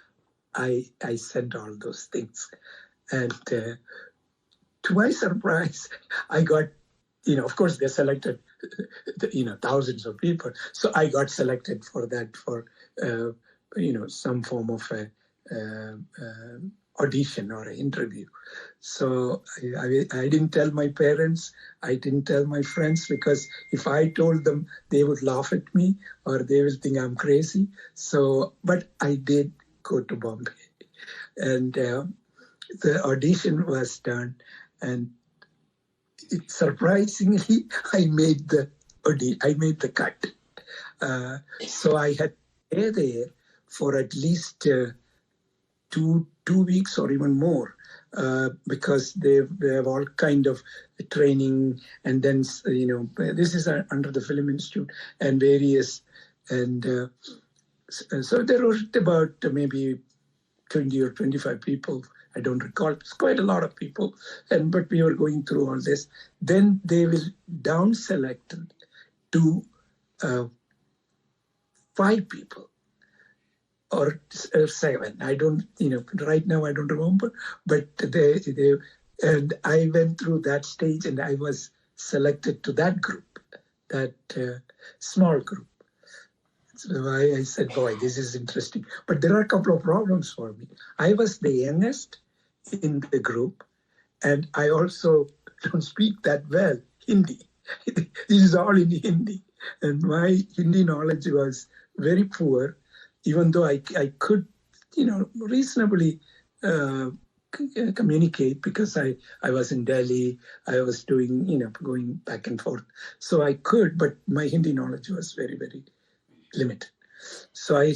I sent all those things, and to my surprise, I got, of course, they selected, thousands of people. So I got selected for that, for, some form of a audition or an interview. So I didn't tell my parents, I didn't tell my friends, because if I told them, they would laugh at me or they will think I'm crazy. So, but I did go to Bombay, and the audition was done, and surprisingly, I made the cut. So I had to stay there for at least 2 weeks or even more, because they have all kind of training, and then this is under the Film Institute and various, and so there were about maybe 20 or 25 people. I don't recall. It's quite a lot of people, but we were going through all this. Then they will down select to 5 people or 7. I don't, right now I don't remember. But and I went through that stage, and I was selected to that group, that small group. So I said, boy, this is interesting. But there are a couple of problems for me. I was the youngest in the group, and I also don't speak that well Hindi. This is all in Hindi, and my Hindi knowledge was very poor, even though I could, reasonably communicate, because I was in Delhi, I was doing, going back and forth. So I could, but my Hindi knowledge was very, very limited. So I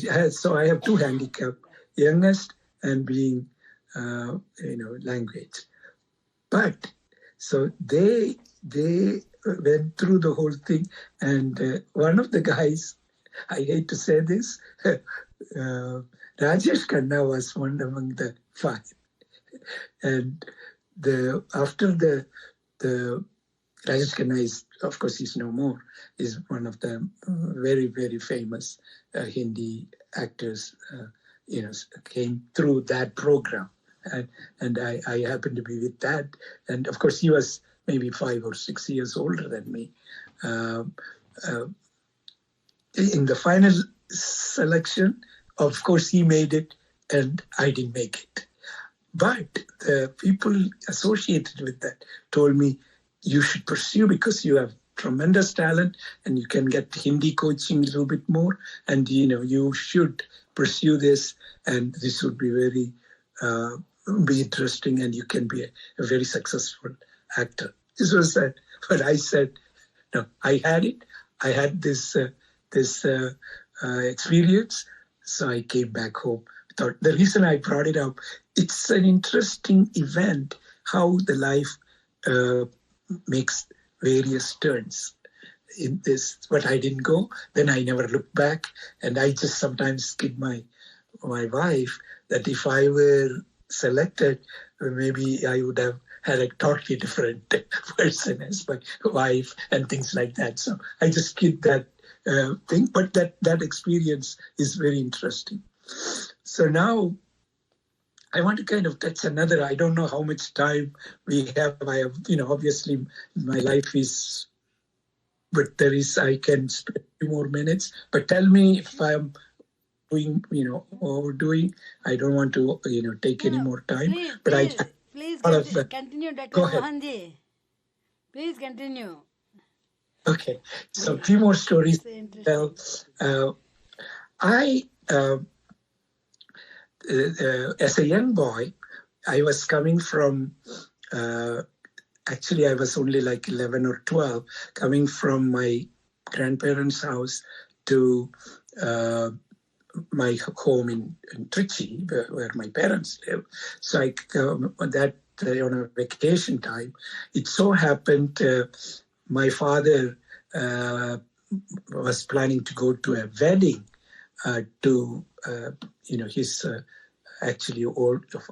have 2 handicaps: youngest and being language. But so they went through the whole thing, and one of the guys, I hate to say this, Rajesh Khanna was one among the 5, and after the Rajesh Khanna is, of course, he's no more, is one of the very, very famous Hindi actors, came through that program. And I happened to be with that. And of course, he was maybe 5 or 6 years older than me. In the final selection, of course, he made it, and I didn't make it. But the people associated with that told me, you should pursue, because you have tremendous talent and you can get Hindi coaching a little bit more, and you should pursue this, and this would be very be interesting, and you can be a very successful actor. This was But I said, no, I had it. I had this experience. So I came back home. The reason I brought it up, it's an interesting event, how the life makes various turns in this. But I didn't go. Then I never looked back. And I just sometimes kid my wife that if I were selected, maybe I would have had a totally different person as my wife and things like that. So I just kid that thing. But that experience is very interesting. So now I want to kind of touch another, I don't know how much time we have. I have, obviously my life is, but I can spend a few more minutes. But tell me if I'm doing, overdoing. I don't want to, take any more time. Please continue, Dr. Go ahead. Mohanji. Please continue. Okay, so a few more stories. As a young boy, I was coming from, actually I was only like 11 or 12, coming from my grandparents' house to my home in Trichy, where my parents live. So on a vacation time, it so happened my father was planning to go to a wedding to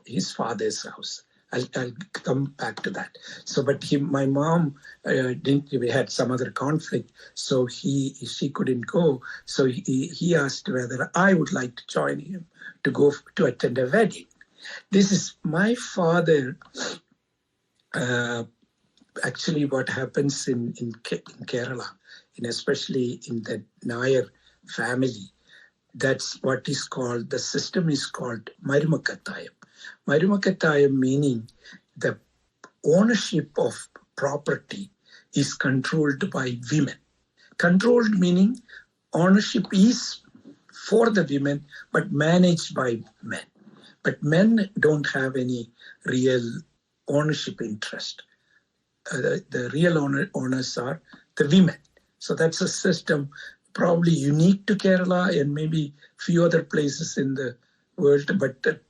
his father's house. I'll come back to that. So, but my mom we had some other conflict, so she couldn't go. So he asked whether I would like to join him to go to attend a wedding. This is my father. Actually, what happens in Kerala, and especially in the Nair family, that's what is called, the system is called Marumakatayam. Marumakatayam meaning the ownership of property is controlled by women. Controlled meaning ownership is for the women, but managed by men. But men don't have any real ownership interest. The real owners are the women. So that's a system probably unique to Kerala and maybe few other places in the world, but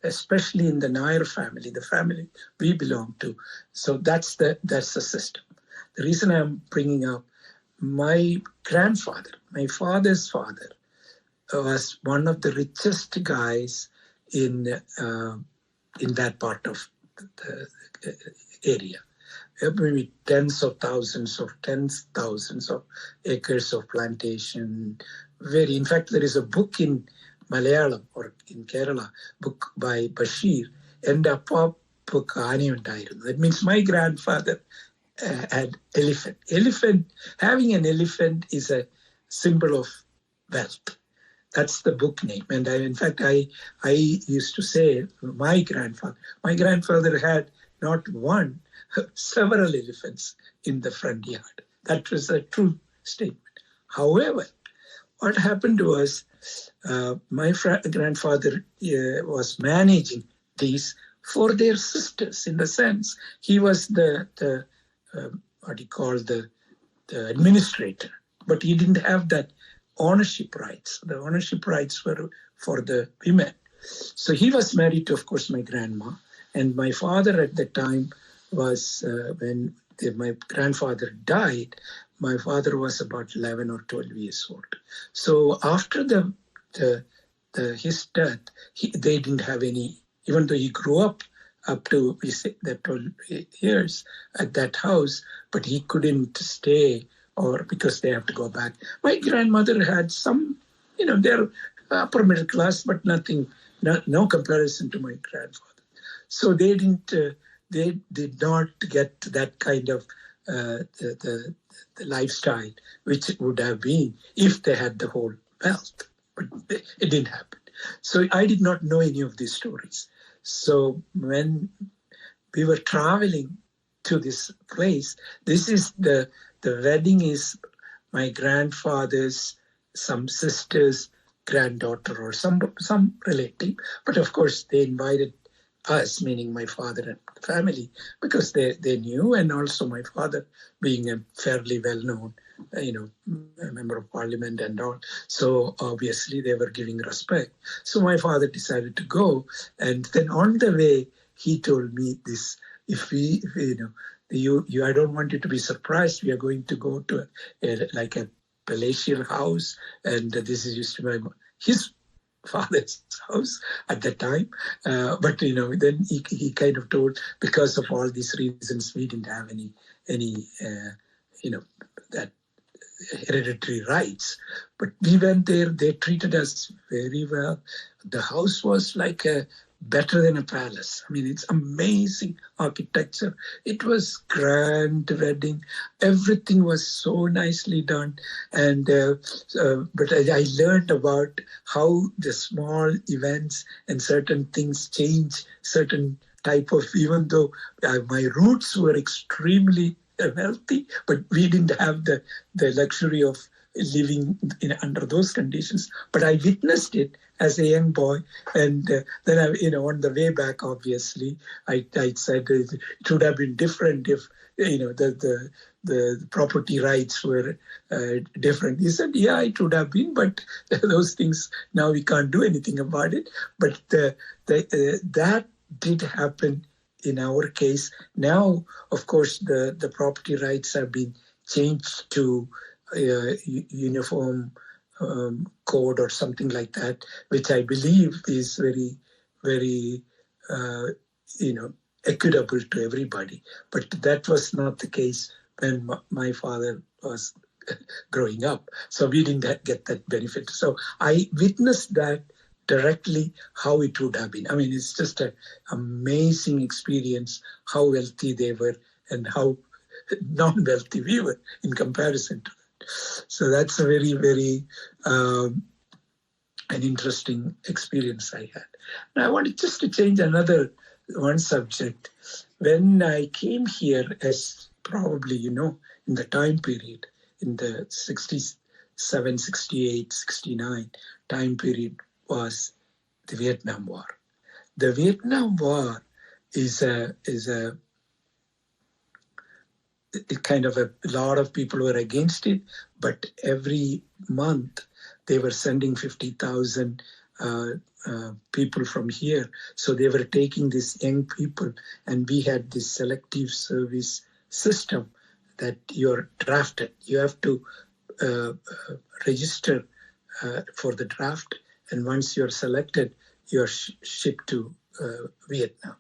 especially in the Nair family, the family we belong to. So that's the system. The reason I'm bringing up my grandfather, my father's father, was one of the richest guys in that part of the area. Maybe tens of thousands of acres of plantation. In fact, there is a book in Malayalam or in Kerala, book by Bashir, and Appa Kani Untitled. That means my grandfather had elephant. Having an elephant is a symbol of wealth. That's the book name. And in fact, I used to say my grandfather had not one, several elephants in the front yard. That was a true statement. However, what happened was my grandfather was managing these for their sisters, in the sense he was the administrator, but he didn't have that ownership rights. The ownership rights were for the women. So he was married to, of course, my grandma, and my father at the time was, when my grandfather died, my father was about 11 or 12 years old. So after his death, they didn't have any, even though he grew up to the 12 years at that house, but he couldn't stay, or because they have to go back. My grandmother had some, they're upper middle class, but no comparison to my grandfather. So they did not get that kind of the lifestyle which it would have been if they had the whole wealth. But it didn't happen. So I did not know any of these stories. So when we were traveling to this place, this is the wedding is my grandfather's, some sister's granddaughter or some relative. But of course, they invited us, meaning my father and family, because they knew, and also my father being a fairly well-known, a member of parliament and all. So obviously they were giving respect. So my father decided to go, and then on the way he told me this: if I don't want you to be surprised. We are going to go to a palatial house, and this is used to be his father's house at that time. But then he kind of told, because of all these reasons, we didn't have any that hereditary rights. But we went there. They treated us very well. The house was like better than a palace. I mean, it's amazing architecture. It was grand wedding. Everything was so nicely done. And but I learned about how the small events and certain things change certain type of, even though my roots were extremely wealthy, but we didn't have the luxury of living under those conditions. But I witnessed it as a young boy, and then on the way back, obviously, I said it would have been different if the property rights were different. He said, yeah, it would have been, but those things now we can't do anything about it. But that did happen in our case. Now, of course, the property rights have been changed to uniform code or something like that, which I believe is very, very, equitable to everybody. But that was not the case when my father was growing up. So we didn't get that benefit. So I witnessed that directly, how it would have been. I mean, it's just an amazing experience how wealthy they were and how non-wealthy we were in comparison to that. So that's a very, very an interesting experience I had. Now I wanted just to change one subject. When I came here, as probably in the time period, in the 67, 68, 69 time period, was the Vietnam War. The Vietnam War is a kind of a lot of people were against it, but every month they were sending 50,000 people from here. So they were taking these young people, and we had this selective service system that you're drafted. You have to register for the draft, and once you're selected, you're shipped to Vietnam.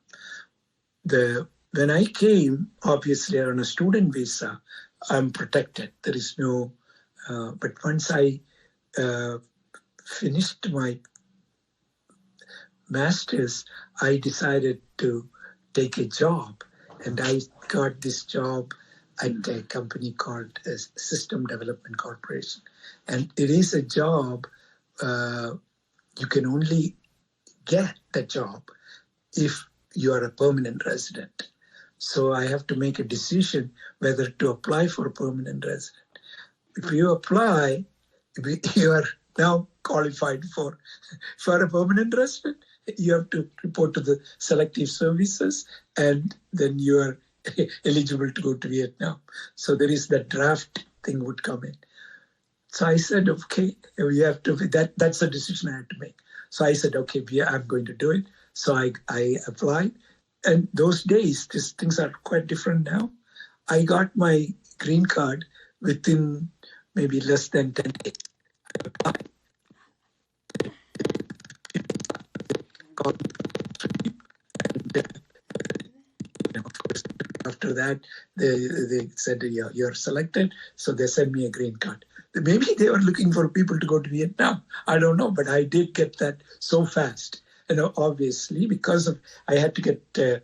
When I came, obviously on a student visa, I'm protected. There is no, but once I finished my master's, I decided to take a job, and I got this job at a company called System Development Corporation. And it is a job, you can only get the job if you are a permanent resident. So I have to make a decision whether to apply for a permanent resident. If you apply, you are now qualified for a permanent resident. You have to report to the selective services, and then you are eligible to go to Vietnam. So there is that draft thing would come in. So I said, okay, we have to. That's a decision I had to make. So I said, okay, I'm going to do it. So I applied. And those days, things are quite different now. I got my green card within maybe less than 10 days. I applied. And of course, after that, they said, you're selected. So they sent me a green card. Maybe they were looking for people to go to Vietnam. I don't know, but I did get that so fast. Obviously, because I had to get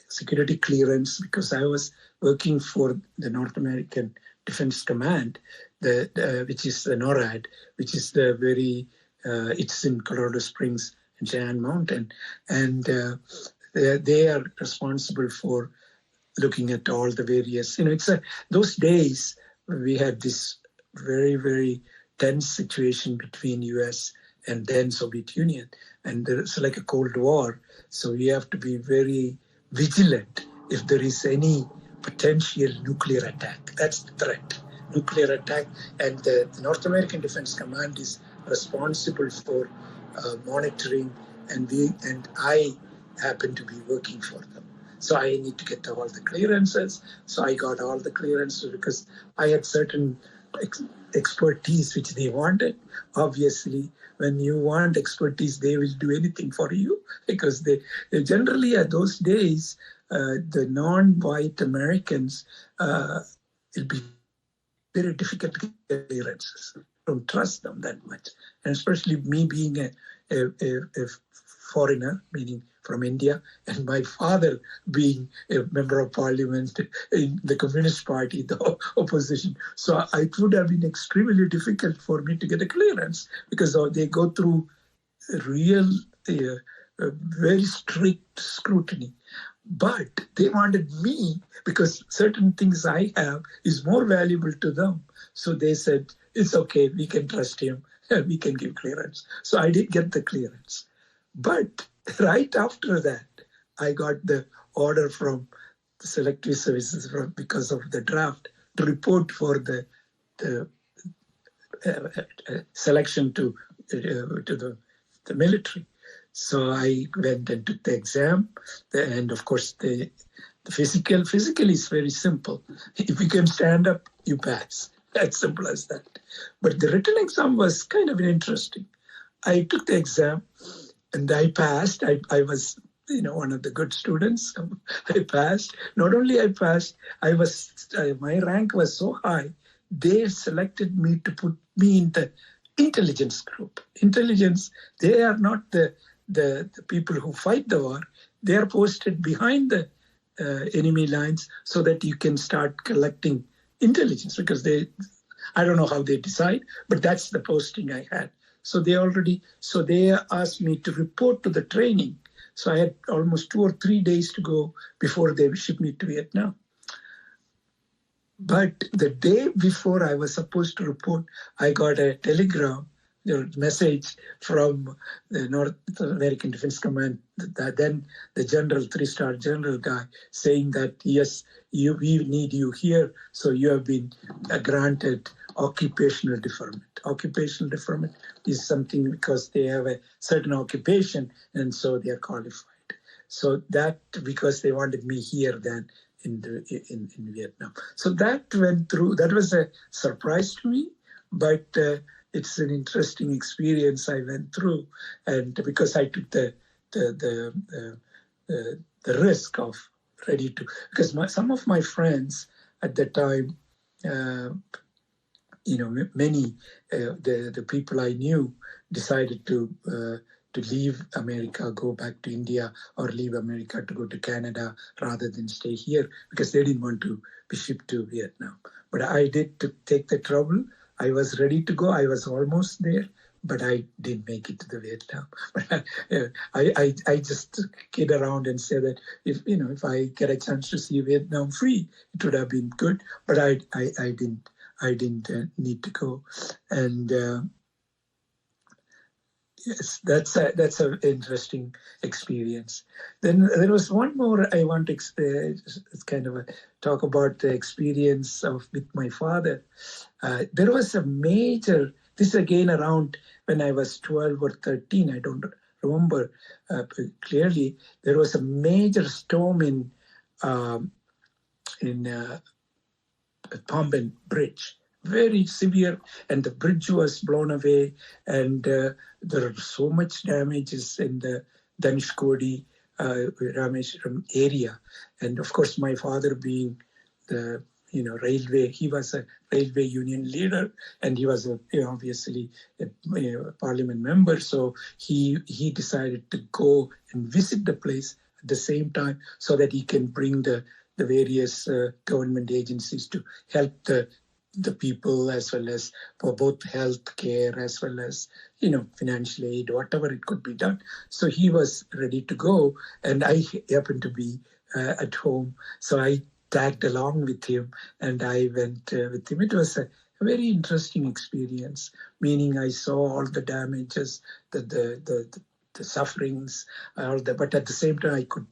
security clearance because I was working for the North American Defense Command, which is the NORAD, which is the it's in Colorado Springs and Cheyenne Mountain. And they are responsible for looking at all the various, those days we had this very, very tense situation between US and then Soviet Union. And it's like a Cold War. So we have to be very vigilant if there is any potential nuclear attack. That's the threat, nuclear attack. And the North American Defense Command is responsible for monitoring, and I happen to be working for them. So I need to get all the clearances. So I got all the clearances because I had certain expertise which they wanted. Obviously, when you want expertise, they will do anything for you because they generally at those days, the non-white Americans, it'll be very difficult to get clearances. Don't trust them that much. And especially me being a foreigner, meaning from India, and my father being a member of parliament in the Communist Party, the opposition. So it would have been extremely difficult for me to get a clearance because they go through real, very strict scrutiny. But they wanted me because certain things I have is more valuable to them. So they said, it's okay, we can trust him, we can give clearance. So I did get the clearance. But right after that, I got the order from the Selective Services because of the draft to report for the selection to the military. So I went and took the exam, and of course the physical is very simple. If you can stand up, you pass. As simple as that. But the written exam was kind of interesting. I took the exam and I passed. I was, one of the good students. I passed. Not only I passed, my rank was so high, they selected me to put me in the intelligence group. Intelligence, they are not the people who fight the war. They are posted behind the enemy lines so that you can start collecting intelligence because I don't know how they decide, but that's the posting I had. So they asked me to report to the training. So I had almost 2 or 3 days to go before they shipped me to Vietnam. But the day before I was supposed to report, I got a telegram, message from the North American Defense Command, then the general, 3-star general guy, saying that, yes, we need you here, so you have been granted occupational deferment. Occupational deferment is something because they have a certain occupation, and so they are qualified. So that, because they wanted me here then in Vietnam. So that went through, that was a surprise to me, but it's an interesting experience I went through, and because I took the risk of because some of my friends at the time, many the people I knew decided to leave America, go back to India, or leave America to go to Canada rather than stay here because they didn't want to be shipped to Vietnam. But I did take the trouble. I was ready to go. I was almost there, but I didn't make it to the Vietnam. But I just kid around and say that if I get a chance to see Vietnam free, it would have been good. But I didn't need to go. And yes, that's an interesting experience. Then there was one more I want to talk about the experience with my father. There was a major, this again around when I was 12 or 13, I don't remember clearly. There was a major storm in Palm Bridge. Very severe, and the bridge was blown away, and there are so much damages in the Dhanishkodi, Rameshwaram area. And of course, my father being the railway, he was a railway union leader, and he was obviously a parliament member. So he decided to go and visit the place at the same time so that he can bring the various government agencies to help the people, as well as for both health care as well as financial aid, whatever it could be done. So he was ready to go, and I happened to be at home, so I tagged along with him, and I went with him. It was a very interesting experience, meaning I saw all the damages, the sufferings, but at the same time I could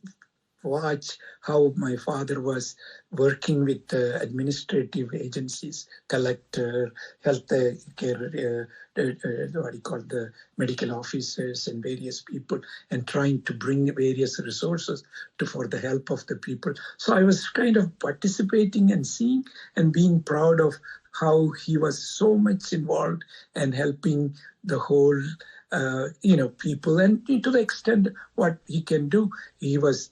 watch how my father was working with the administrative agencies, collector, health care, what do you call the medical officers and various people, and trying to bring various resources for the help of the people. So I was kind of participating and seeing and being proud of how he was so much involved and helping the whole people, and to the extent what he can do. He was,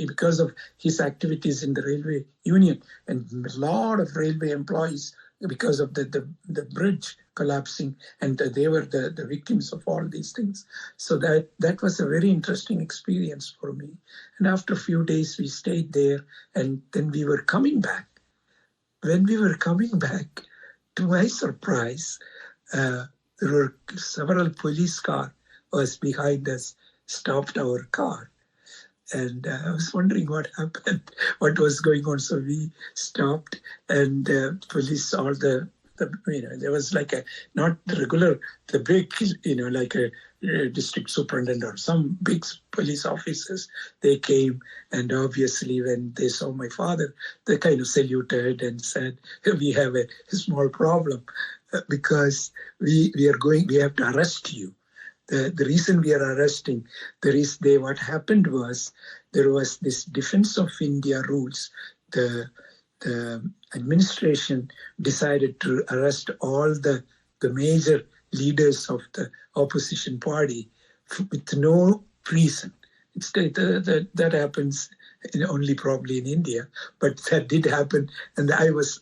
because of his activities in the railway union, and a lot of railway employees, because of the bridge collapsing, and they were the victims of all these things. So that was a very interesting experience for me. And after a few days, we stayed there, and then we were coming back. When we were coming back, to my surprise, there were several police cars was behind us, stopped our car. And I was wondering what happened, what was going on. So we stopped, and police, all there was like not the regular, the big, like a district superintendent or some big police officers. They came, and obviously when they saw my father, they kind of saluted and said, we have a small problem. Because we have to arrest you. The reason we are arresting, what happened was, there was this Defense of India rules. The administration decided to arrest all the major leaders of the opposition party with no reason. That happens only probably in India, but that did happen, and I was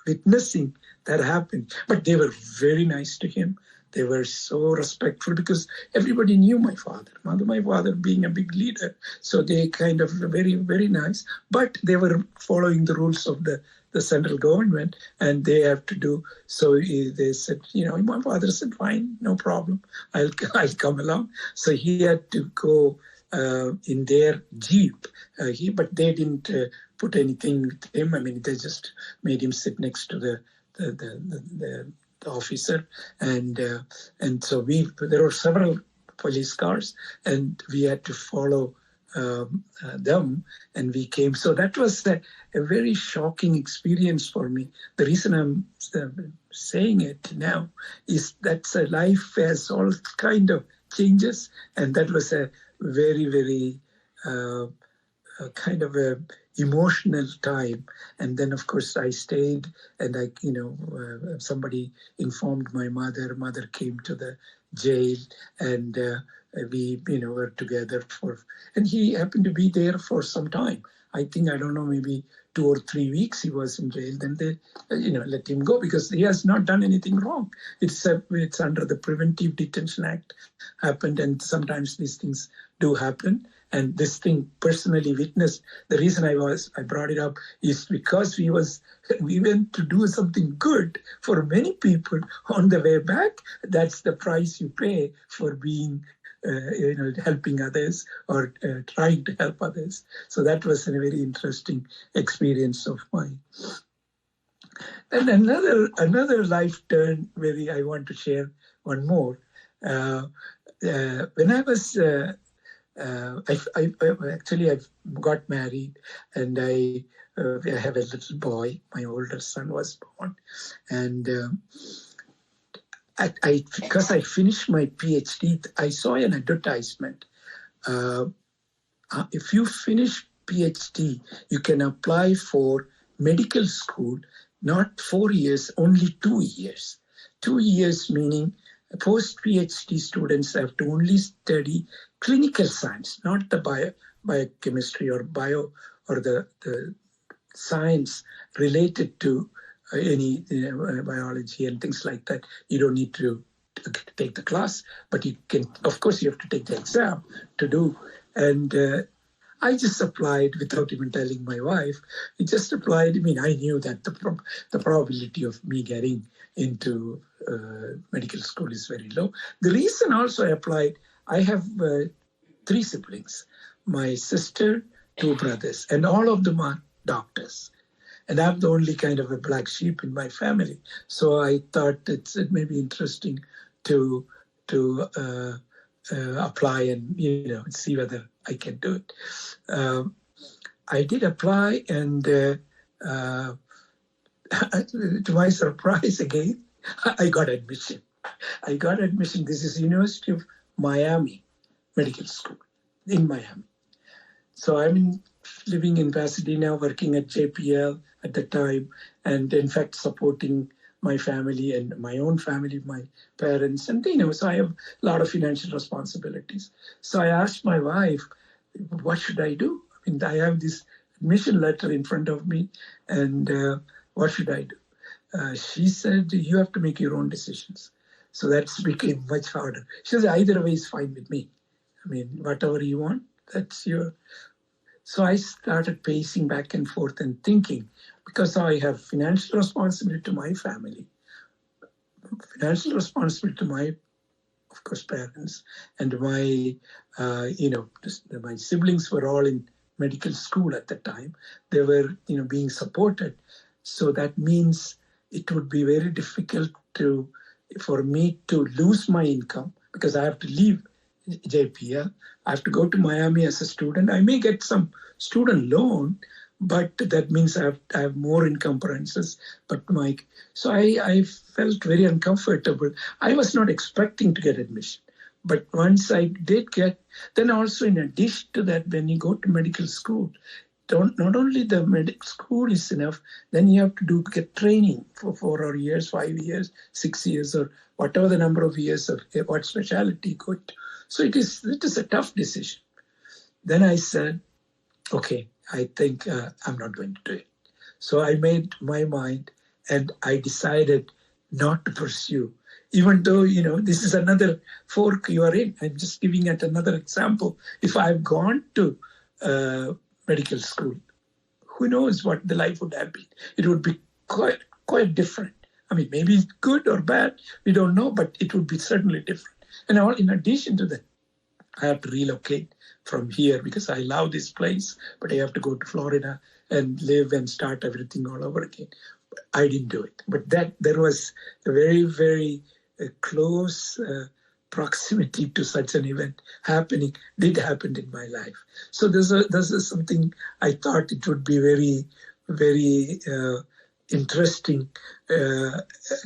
witnessing that happened. But they were very nice to him. They were so respectful, because everybody knew my father. My father being a big leader, so they kind of very, very nice. But they were following the rules of the central government, and they have to do. So they said, my father said, fine, no problem, I'll come along. So he had to go in their jeep, but they didn't put anything with him. I mean, they just made him sit next to the officer, and so there were several police cars, and we had to follow them, and we came. So that was a very shocking experience for me. The reason I'm saying it now is that life has all kind of changes, and that was a very, very kind of a emotional time. And then of course I stayed, and somebody informed my mother. Mother came to the jail, and we were together and he happened to be there for some time. I don't know, maybe 2 or 3 weeks he was in jail. Then they let him go, because he has not done anything wrong. It's under the Preventive Detention Act happened, and sometimes these things do happen. And this thing personally witnessed. The reason I brought it up is because we went to do something good for many people on the way back. That's the price you pay for being, helping others, or trying to help others. So that was a very interesting experience of mine. And another life turn where I want to share one more. When I was I've got married, and I have a little boy. My older son was born, and because I finished my PhD, I saw an advertisement. If you finish PhD, you can apply for medical school, not 4 years, only 2 years. 2 years meaning post-PhD students have to only study clinical science, not the biochemistry or the science related to any biology and things like that. You don't need to take the class, but you can, of course, you have to take the exam to do. And I just applied without even telling my wife. I just applied. I mean, I knew that the probability of me getting into medical school is very low. The reason also I applied, I have 3 siblings, my sister, 2 brothers, and all of them are doctors. And I'm the only kind of a black sheep in my family. So I thought it may be interesting to apply and see whether I can do it. I did apply, and to my surprise again, I got admission. I got admission. This is University of Miami Medical School in Miami. So I'm living in Pasadena, working at JPL at the time, and in fact supporting my family and my own family, my parents, and so I have a lot of financial responsibilities. So I asked my wife, what should I do? I mean, I have this admission letter in front of me, and what should I do? She said, you have to make your own decisions. So that became much harder. She said, either way is fine with me. I mean, whatever you want, that's your... So I started pacing back and forth and thinking, because I have financial responsibility to my family, financial responsibility to my, of course, parents, and my, my siblings were all in medical school at the time. They were, being supported. So that means it would be very difficult for me to lose my income, because I have to leave JPL. I have to go to Miami as a student. I may get some student loan, but that means I have more encumbrances. So I felt very uncomfortable. I was not expecting to get admission. But once I did get, then also in addition to that, when you go to medical school, not only the medical school is enough, then you have to get training for 4 years, 5 years, 6 years, or whatever the number of years of what specialty you go to. So it is a tough decision. Then I said, okay, I think I'm not going to do it. So I made my mind, and I decided not to pursue, even though, this is another fork you are in. I'm just giving it another example. If I've gone to medical school, who knows what the life would have been. It would be quite different. I mean, maybe good or bad, we don't know, but it would be certainly different. And in addition to that, I have to relocate from here because I love this place, but I have to go to Florida and live and start everything all over again. I didn't do it. But there was a very, very close proximity to such an event did happen in my life. So this is something I thought it would be very, very interesting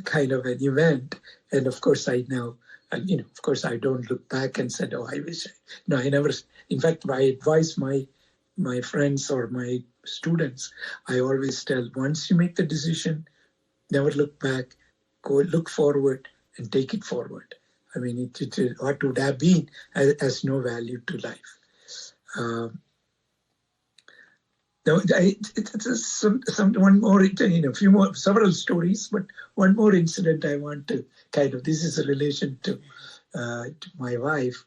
kind of an event. And of course, I now, of course, I don't look back and said, oh, I wish. No, I never. In fact, I advise my friends or my students, I always tell, once you make the decision, never look back, go look forward and take it forward. I mean, what would have been has no value to life. Now, one more, several stories, but one more incident I want to this is a relation to my wife.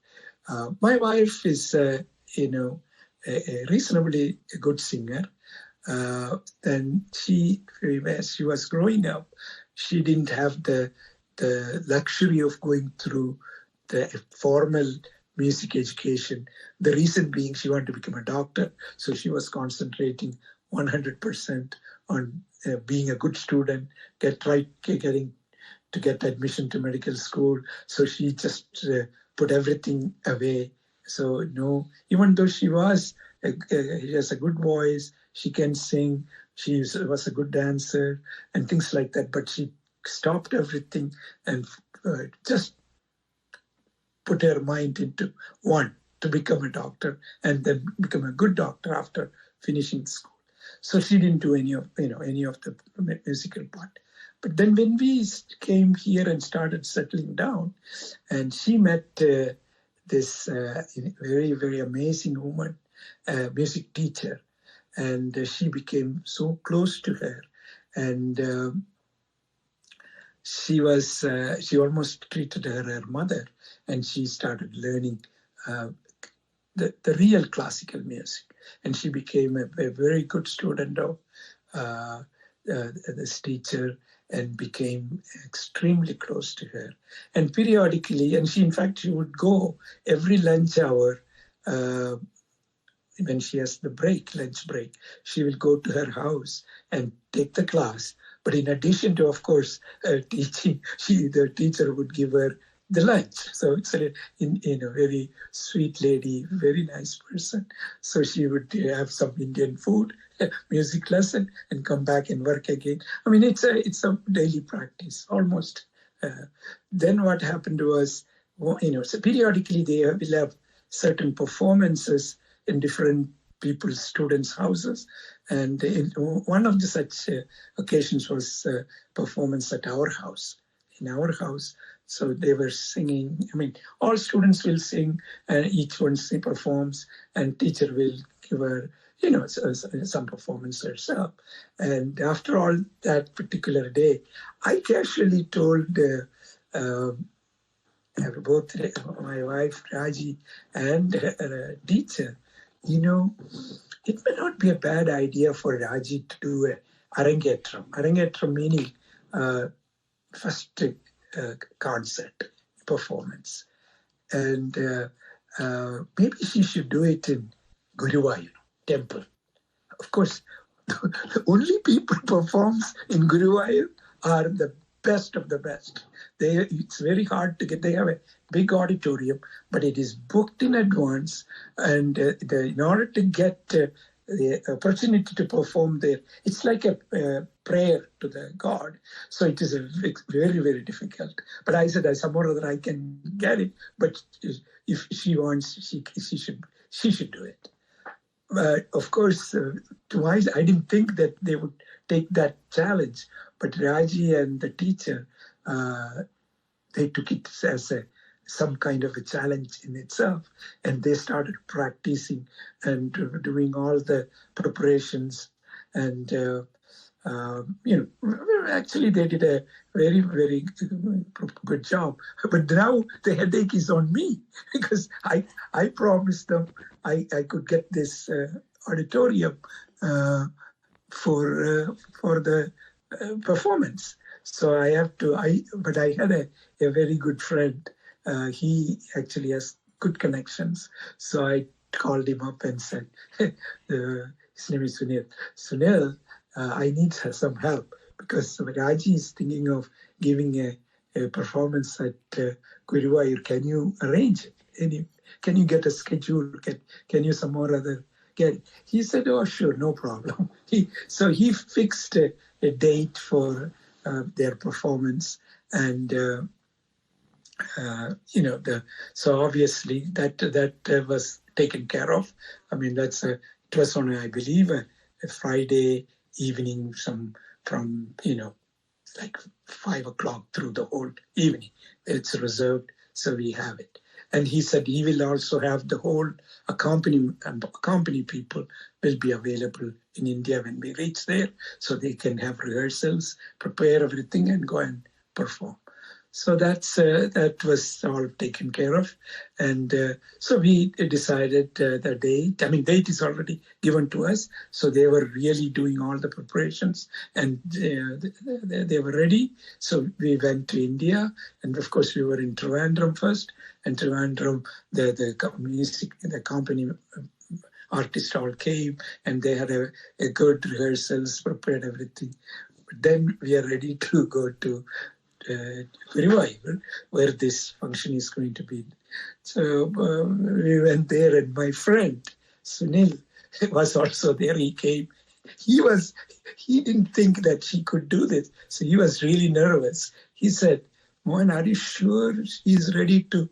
My wife is, a reasonably good singer. Then as she was growing up, she didn't have the luxury of going through the formal music education. The reason being she wanted to become a doctor, so she was concentrating 100% on being a good student, getting to get admission to medical school. So she just put everything away. So no, even though she has a good voice, she can sing, she was a good dancer and things like that, but she stopped everything and just put her mind into to become a doctor and then become a good doctor after finishing school. So she didn't do any of the musical part. But then when we came here and started settling down, and she met this very, very amazing woman, music teacher, and she became so close to her, and she almost treated her mother, and she started learning the real classical music, and she became a very good student of this teacher and became extremely close to her. And periodically, and she would go every lunch hour, when she has the break, lunch break, she will go to her house and take the class. But in addition to, of course, teaching, the teacher would give her the lunch. So it's a very sweet lady, very nice person. So she would have some Indian food, music lesson, and come back and work again. I mean, it's a daily practice almost. Then what happened was, so periodically they will have certain performances in different people's students' houses. And one of the such occasions was performance at our house, in our house. So they were singing. I mean, all students will sing, and each one performs, and teacher will give her, some performance herself. And after all that particular day, I casually told both my wife Raji and her teacher, it may not be a bad idea for Raji to do a arangetram. Arangetram meaning first concert performance, and maybe she should do it in Guruvayur temple. Of course, the only people performs in Guruvayur are the best of the best. It's very hard to get. They have a big auditorium, but it is booked in advance, and in order to get the opportunity to perform there, it's like a prayer to the God. So it is very, very difficult. But I said, somehow or other I can get it. But if she wants, she should do it. But of course, I didn't think that they would take that challenge. But Raji and the teacher, they took it as some kind of a challenge in itself. And they started practicing and doing all the preparations. And, actually they did a very, very good job. But now the headache is on me because I promised them I could get this auditorium for the performance. So I have to, but I had a very good friend. He actually has good connections. So I called him up and said, his name is Sunil. Sunil, I need some help because Raji is thinking of giving a performance at Guruvayur. Can you arrange it? Can you get a schedule? Can you some more other get it? He said, oh, sure, no problem. So he fixed a date for their performance, and so obviously that was taken care of. I mean, it was on, I believe, a Friday evening, from like 5 o'clock through the whole evening. It's reserved, so we have it. And he said he will also have the whole accompany people will be available in India when we reach there, so they can have rehearsals, prepare everything, and go and perform. So that was all taken care of. And so we decided the date. I mean, date is already given to us. So they were really doing all the preparations, and they were ready. So we went to India, and of course we were in Trivandrum first. And Trivandrum, the company artists all came, and they had a good rehearsals, prepared everything. But then we are ready to go to Guruvayur, where this function is going to be. So we went there, and my friend Sunil was also there. He came. He didn't think that she could do this, so he was really nervous. He said, Mohan, are you sure she's ready to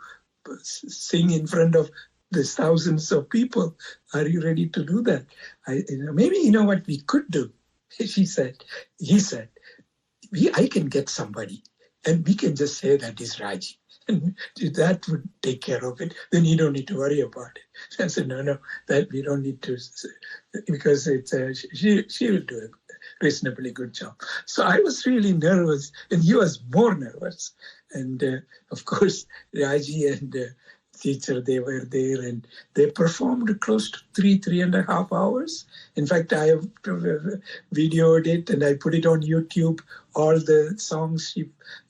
sing in front of the thousands of people? Are you ready to do that? Maybe what we could do. He said, I can get somebody, and we can just say that is Raji. And that would take care of it. Then you don't need to worry about it. I said, no, that we don't need to, because she will do a reasonably good job. So I was really nervous, and he was more nervous. And of course, Raji and teacher, they were there, and they performed close to 3.5 hours. In fact, I have videoed it, and I put it on YouTube. All the songs,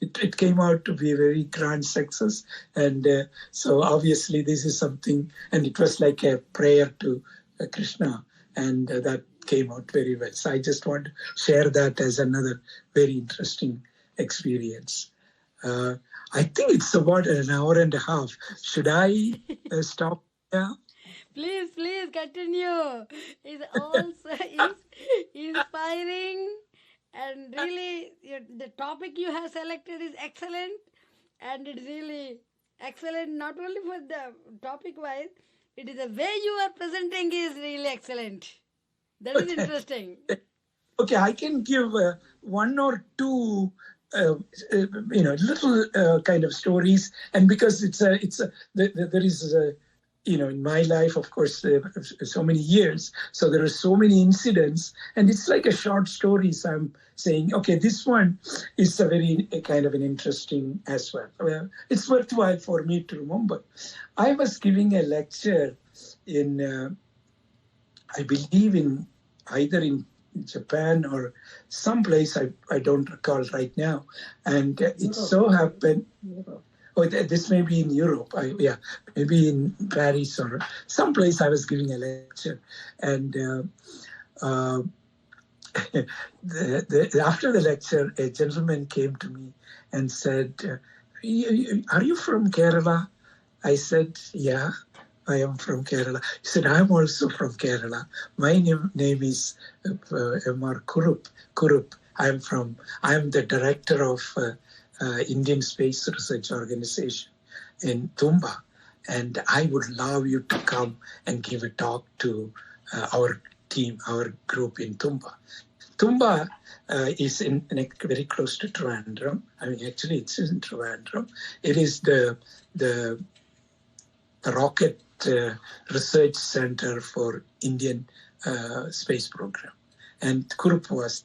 it came out to be a very grand success. And so obviously this is something, and it was like a prayer to Krishna, and that came out very well. So I just want to share that as another very interesting experience. I think it's about an hour and a half. Should I stop now? Please continue. It's also inspiring, and really the topic you have selected is excellent, and it's really excellent not only for the topic wise, it is the way you are presenting is really excellent. That is interesting. Okay, I can give one or two, little kind of stories, and because there is in my life, of course, so many years, so there are so many incidents, and it's like a short story. So I'm saying, okay, this one is a very kind of an interesting as well. It's worthwhile for me to remember. I was giving a lecture in, I believe either in Japan or someplace, I don't recall right now. And it so happened, this may be in Europe, maybe in Paris or someplace I was giving a lecture. And after the lecture, a gentleman came to me and said, are you from Kerala? I said, yeah. I am from Kerala. He said, I am also from Kerala. My name is M.R. Kurup. I am the director of Indian Space Research Organization in Tumba. And I would love you to come and give a talk to our team, our group in Tumba. Tumba is very close to Trivandrum. I mean, actually, it's in Trivandrum. It is the rocket research center for Indian space program. And Kurup was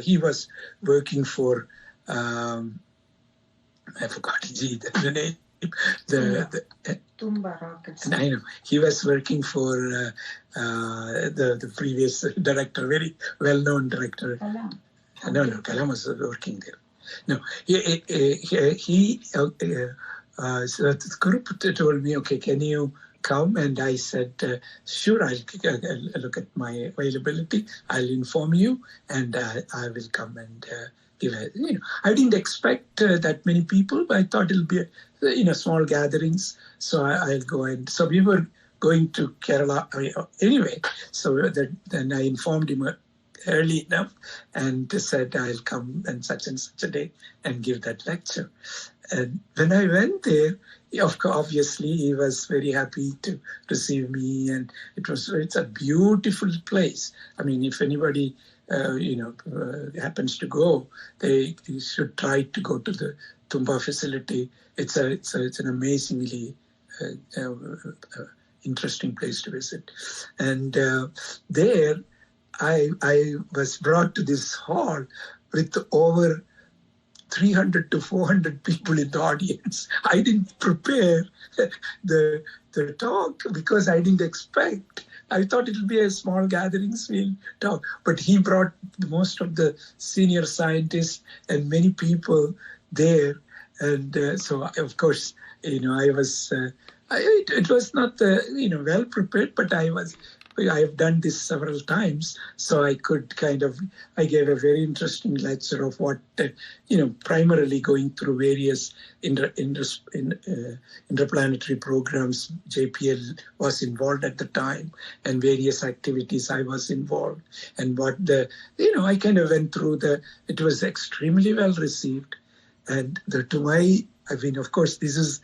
he was working for, I forgot the name, Tumba Rockets. I know. He was working for the previous director, very well-known director. Kalam. No, Kalam was working there. No, so Kurup told me, okay, can you come? And I said, sure, I'll look at my availability. I'll inform you, and I will come and give a, I didn't expect that many people, but I thought it'll be, small gatherings. So I'll go. And so we were going to Kerala anyway. So then I informed him early enough and said, I'll come and such a day and give that lecture. And when I went there, obviously he was very happy to receive me, and it's a beautiful place. I mean, if anybody happens to go, they should try to go to the Tumba facility. It's an amazingly interesting place to visit. And there, I was brought to this hall with over 300 to 400 people in the audience. I didn't prepare the talk because I didn't expect. I thought it would be a small gatherings, we'll talk. But he brought most of the senior scientists and many people there. And so, of course, I was, it was not, well prepared, but I have done this several times, so I could I gave a very interesting lecture of what, primarily going through various interplanetary programs. JPL was involved at the time, and various activities I was involved. And what I kind of went through it was extremely well received. And of course, this is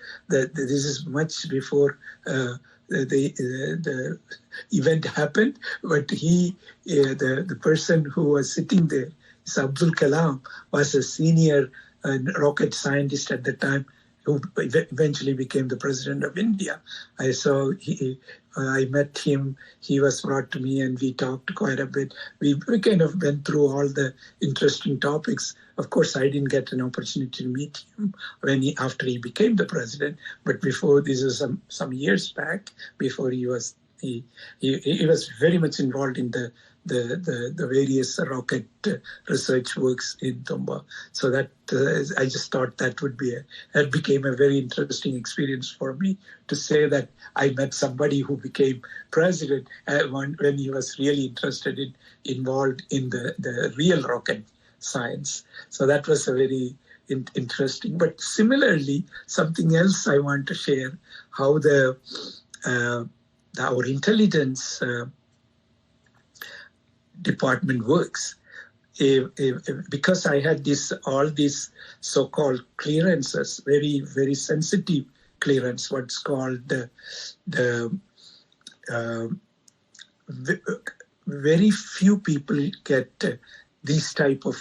much before the event happened, but the person who was sitting there, Abdul Kalam, was a senior rocket scientist at the time, who eventually became the president of India. I met him, he was brought to me, and we talked quite a bit. We kind of went through all the interesting topics. Of course, I didn't get an opportunity to meet him after he became the president, but before, this was some years back, before he was very much involved in the the various rocket research works in Tomba. So that I just thought that became a very interesting experience for me, to say that I met somebody who became president when he was really involved in the real rocket science. So that was a very interesting. But similarly, something else I want to share, how our intelligence department works. Because I had all these so-called clearances, very, very sensitive clearance, what's called very few people get these type of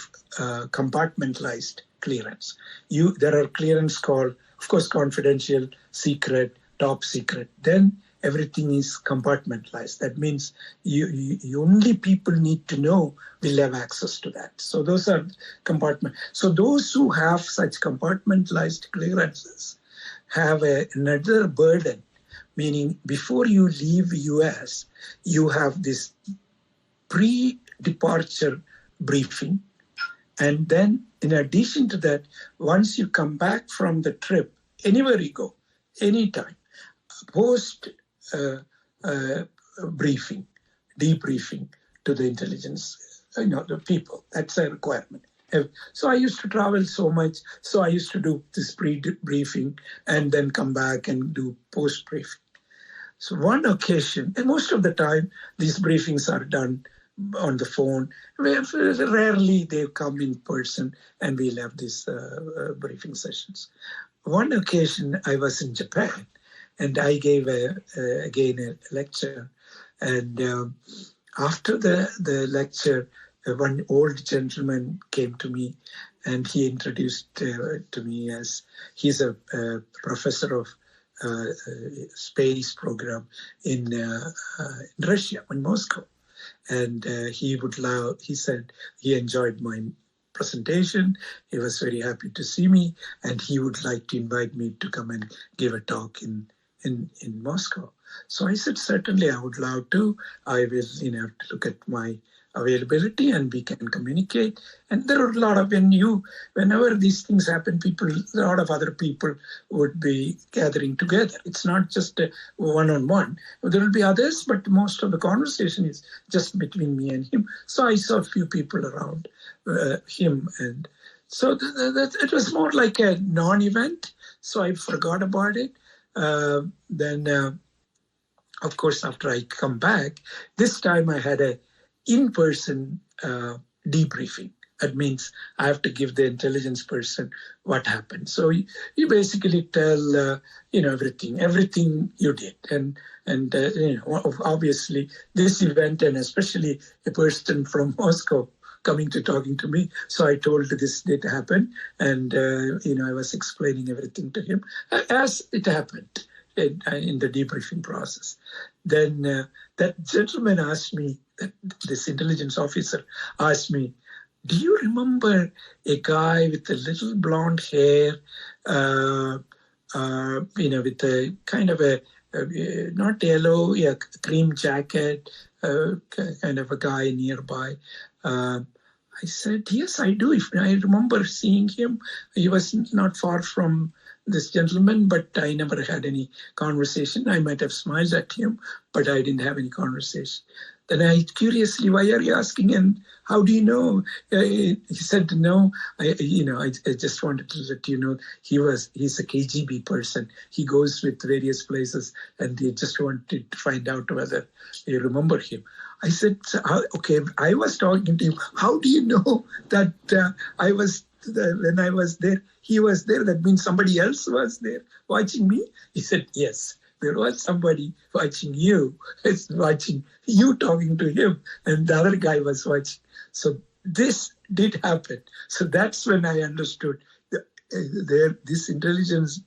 compartmentalized clearance. There are clearance called, of course, confidential, secret, top secret. Then everything is compartmentalized. That means you only people need to know will have access to that. So those are compartment. So those who have such compartmentalized clearances have another burden, meaning before you leave US, you have this pre-departure briefing. And then in addition to that, once you come back from the trip, anywhere you go, anytime, post briefing, debriefing to the intelligence, the people. That's a requirement. So I used to travel so much. So I used to do this pre-briefing and then come back and do post-briefing. So one occasion, and most of the time, these briefings are done on the phone. Rarely they come in person and we'll have these briefing sessions. One occasion I was in Japan and I gave again a lecture. And after the lecture, one old gentleman came to me and he introduced to me as he's a professor of space program in Russia, in Moscow. And he said he enjoyed my presentation. He was very happy to see me, and he would like to invite me to come and give a talk in Moscow. So I said, certainly I would love to. I will, look at my availability and we can communicate. And there are a lot of, whenever these things happen, a lot of other people would be gathering together. It's not just a one-on-one. There will be others, but most of the conversation is just between me and him. So I saw a few people around him. And so it was more like a non-event. So I forgot about it. Then, of course, after I come back, this time I had a in-person debriefing. That means I have to give the intelligence person what happened. So you basically tell, everything you did. And obviously this event, and especially a person from Moscow coming to talking to me. So I told this did happen. And, I was explaining everything to him as it happened in the debriefing process. Then that gentleman asked me, this intelligence officer asked me, do you remember a guy with a little blonde hair, with a kind of a, not yellow, cream jacket, kind of a guy nearby? I said, yes, I do. I remember seeing him. He was not far from this gentleman, but I never had any conversation. I might have smiled at him, but I didn't have any conversation. Then I curiously, why are you asking? And how do you know? He said, no, I just wanted to let you know he's a KGB person. He goes with various places and they just wanted to find out whether you remember him. I said, okay, I was talking to him. How do you know that when I was there, he was there? That means somebody else was there watching me? He said, yes. There was somebody watching you. It's watching you talking to him, and the other guy was watching. So this did happen. So that's when I understood this intelligence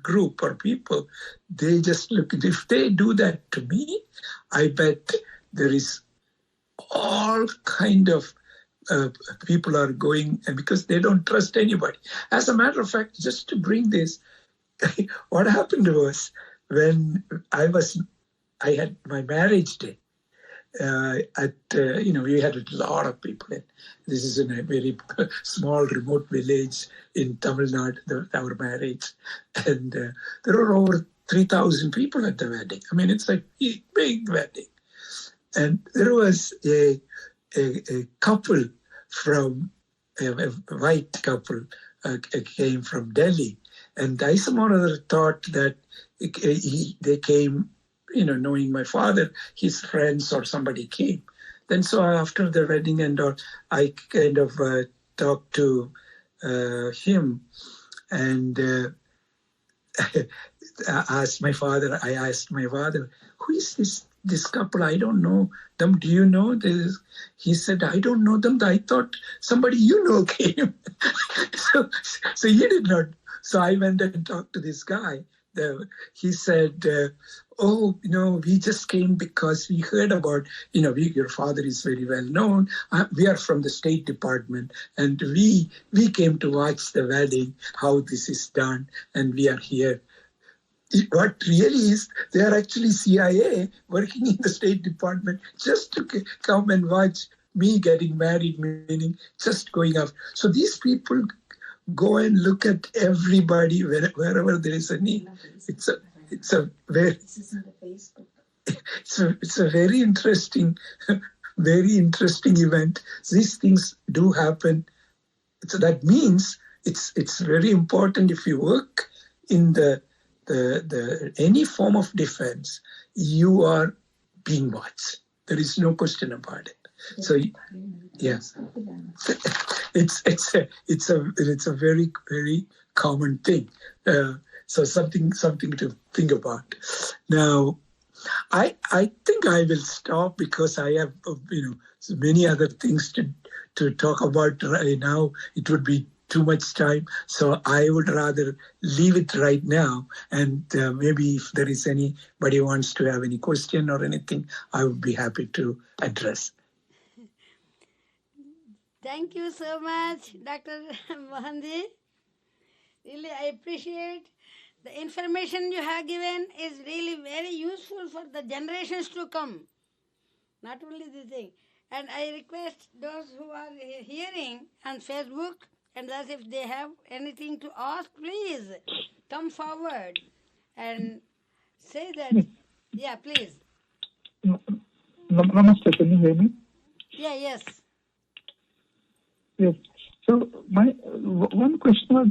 group or people, they just look at, if they do that to me, I bet there is all kind of people are going, and because they don't trust anybody. As a matter of fact, just to bring this, what happened was when I had my marriage day, we had a lot of people in. This is in a very small, remote village in Tamil Nadu, our marriage. And there were over 3,000 people at the wedding. I mean, it's a big wedding. And there was a couple from, a white couple came from Delhi. And I somehow or other thought that they came, knowing my father, his friends or somebody came. Then so after the wedding and all, I kind of talked to him and I asked my father, who is this couple? I don't know them. Do you know this? He said, I don't know them. I thought somebody came. so he did not. So I went and talked to this guy. He said, we just came because we heard about, your father is very well known. We are from the State Department and we came to watch the wedding, how this is done, and we are here. What really is, they are actually CIA working in the State Department just to come and watch me getting married, meaning just going up. So these people go and look at everybody wherever there is a need. It's a very interesting event. These things do happen. So that means it's very important if you work in the any form of defense, you are being watched. There is no question about it. So yeah, it's a very, very common thing. So something to think about. Now, I think I will stop because I have many other things to talk about right now. It would be too much time, so I would rather leave it right now. And maybe if there is anybody who wants to have any question or anything, I would be happy to address. Thank you so much, Dr. Mohanji. Really, I appreciate the information you have given is really very useful for the generations to come. Not only this thing. And I request those who are hearing on Facebook, and thus if they have anything to ask, please come forward and say that. Yeah, please. Namaste, can you hear me? Yeah, yes. Yes. So my one question was,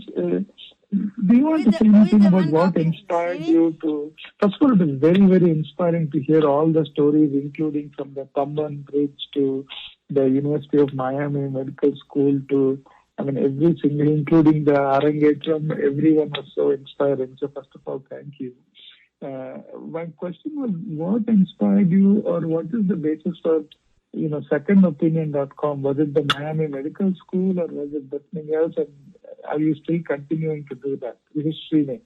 do you want to say anything about what inspired you to? First of all, it is very, very inspiring to hear all the stories, including from the Tamban Bridge to the University of Miami Medical School to, every single, including the Arangetram, everyone was so inspiring. So first of all, thank you. My question was, what inspired you, or what is the basis for secondopinion.com? Was it the Miami Medical School or was it something else? And are you still continuing to do that? This is Srini.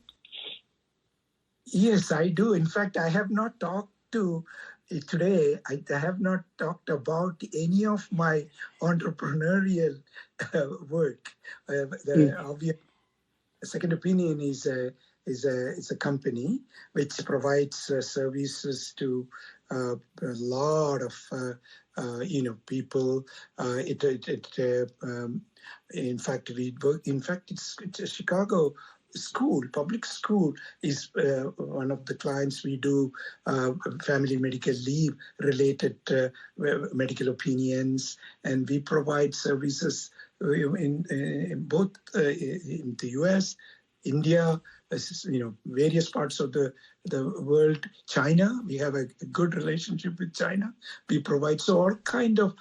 Yes, I do. In fact, I have not talked today. I have not talked about any of my entrepreneurial work. Obvious Second Opinion is a company which provides services to a lot of people. In fact, it's a Chicago school, public school is one of the clients. We do family medical leave related medical opinions, and we provide services in both in the US, India, various parts of the world. China, we have a good relationship with China. We provide all kind of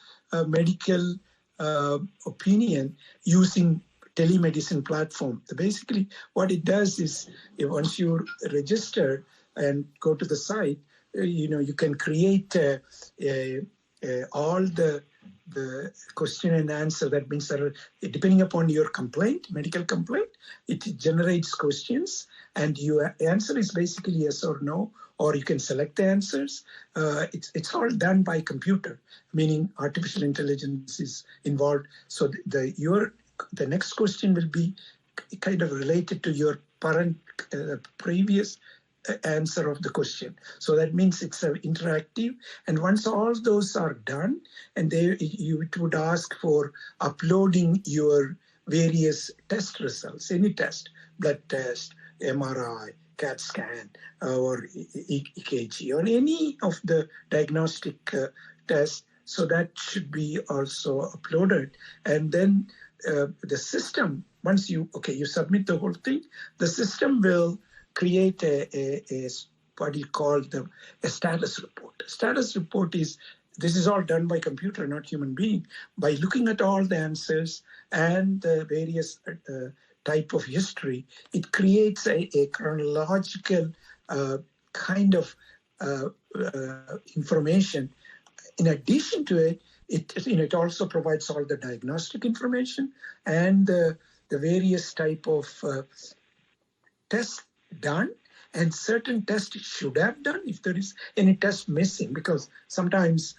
medical opinion using telemedicine platform. Basically, what it does is, once you register and go to the site, you can create all the question and answer. That means that depending upon your medical complaint, it generates questions, and your answer is basically yes or no, or you can select the answers. It's all done by computer, meaning artificial intelligence is involved. So the next question will be kind of related to your previous answer of the question. So that means it's interactive. And once all those are done, and it would ask for uploading your various test results, any test, blood test, MRI, CAT scan, or EKG, or any of the diagnostic tests. So that should be also uploaded. And then the system, once you submit the whole thing, the system will create a what you call a status report. A status report this is all done by computer, not human being. By looking at all the answers and the various type of history, it creates a chronological kind of information. In addition to it, it also provides all the diagnostic information and the various type of tests done, and certain tests should have done if there is any test missing, because sometimes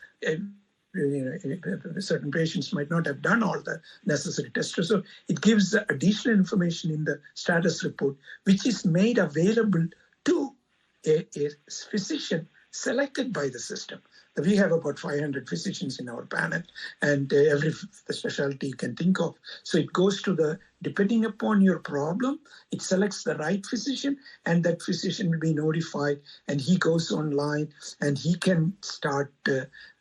certain patients might not have done all the necessary tests. So it gives additional information in the status report, which is made available to a physician selected by the system. We have about 500 physicians in our panel, and every specialty you can think of. So it goes to depending upon your problem, it selects the right physician, and that physician will be notified, and he goes online and he can start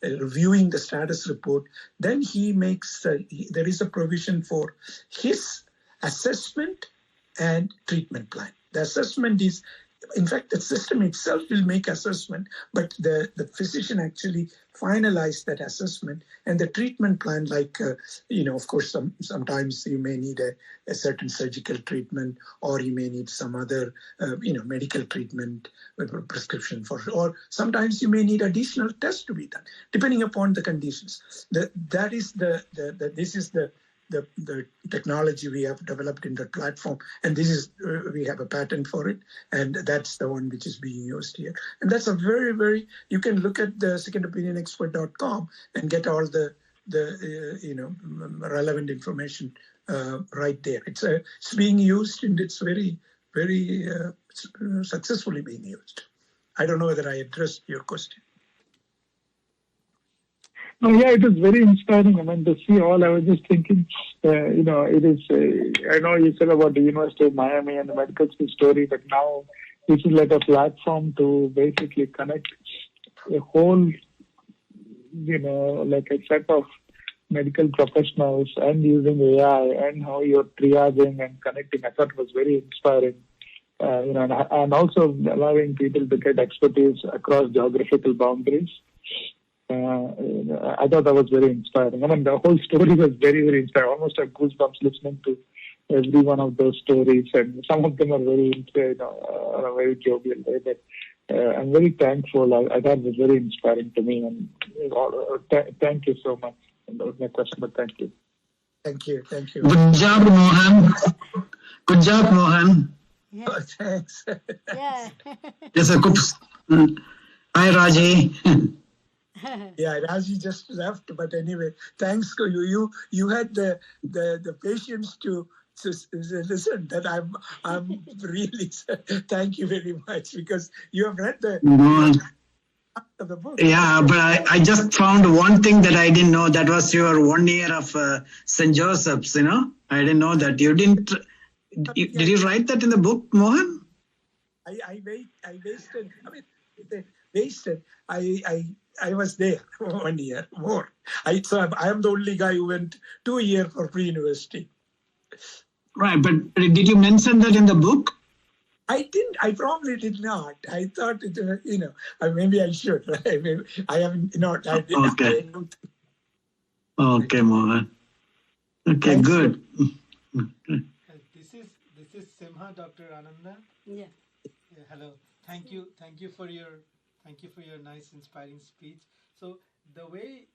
reviewing the status report. Then he makes, there is a provision for his assessment and treatment plan. The assessment is, in fact, the system itself will make assessment, but the physician actually finalize that assessment, and the treatment plan, like, of course, sometimes you may need a certain surgical treatment, or you may need some other, medical treatment with a prescription for, or sometimes you may need additional tests to be done, depending upon the conditions. This is the technology we have developed in the platform, and this is we have a patent for it, and that's the one which is being used here. And that's a very, very, you can look at the secondopinionexpert.com and get all the relevant information right there. It's being used, and it's very, very successfully being used. I don't know whether I addressed your question. No, yeah, it is very inspiring. I mean, to see all, I was just thinking, it is, I know you said about the University of Miami and the medical school story, but now this is like a platform to basically connect a whole, like a set of medical professionals, and using AI and how you're triaging and connecting. I thought it was very inspiring. And also allowing people to get expertise across geographical boundaries. I thought that was very inspiring. I mean, the whole story was very, very inspiring. I almost have goosebumps listening to every one of those stories, and some of them are very, on a very jovial way. But I'm very thankful. I thought it was very inspiring to me, and thank you so much. And that was my question, but thank you. Thank you. Good job, Mohan. Good job, Mohan. Yeah. Oh, thanks. Yeah. Yes, a good. Hi, Raji. Yeah, Raji just left, but anyway, thanks to you. You had the patience to listen. That I'm really thank you very much, because you have read the book. Yeah, but I just found one thing that I didn't know. That was your 1 year of St. Joseph's. I didn't know that. You didn't. Did you write that in the book, Mohan? I wasted. Wasted. I was there 1 year more. So I am the only guy who went 2 years for pre-university. Right, but did you mention that in the book? I didn't. I probably did not. I thought it. Maybe I should. Right? I haven't. Not. I didn't. Okay. Okay, Mohan. Okay, Thanks. good. This is Simha, Dr. Ananda. Yeah. Yeah, hello. Thank you for your nice, inspiring speech. So the way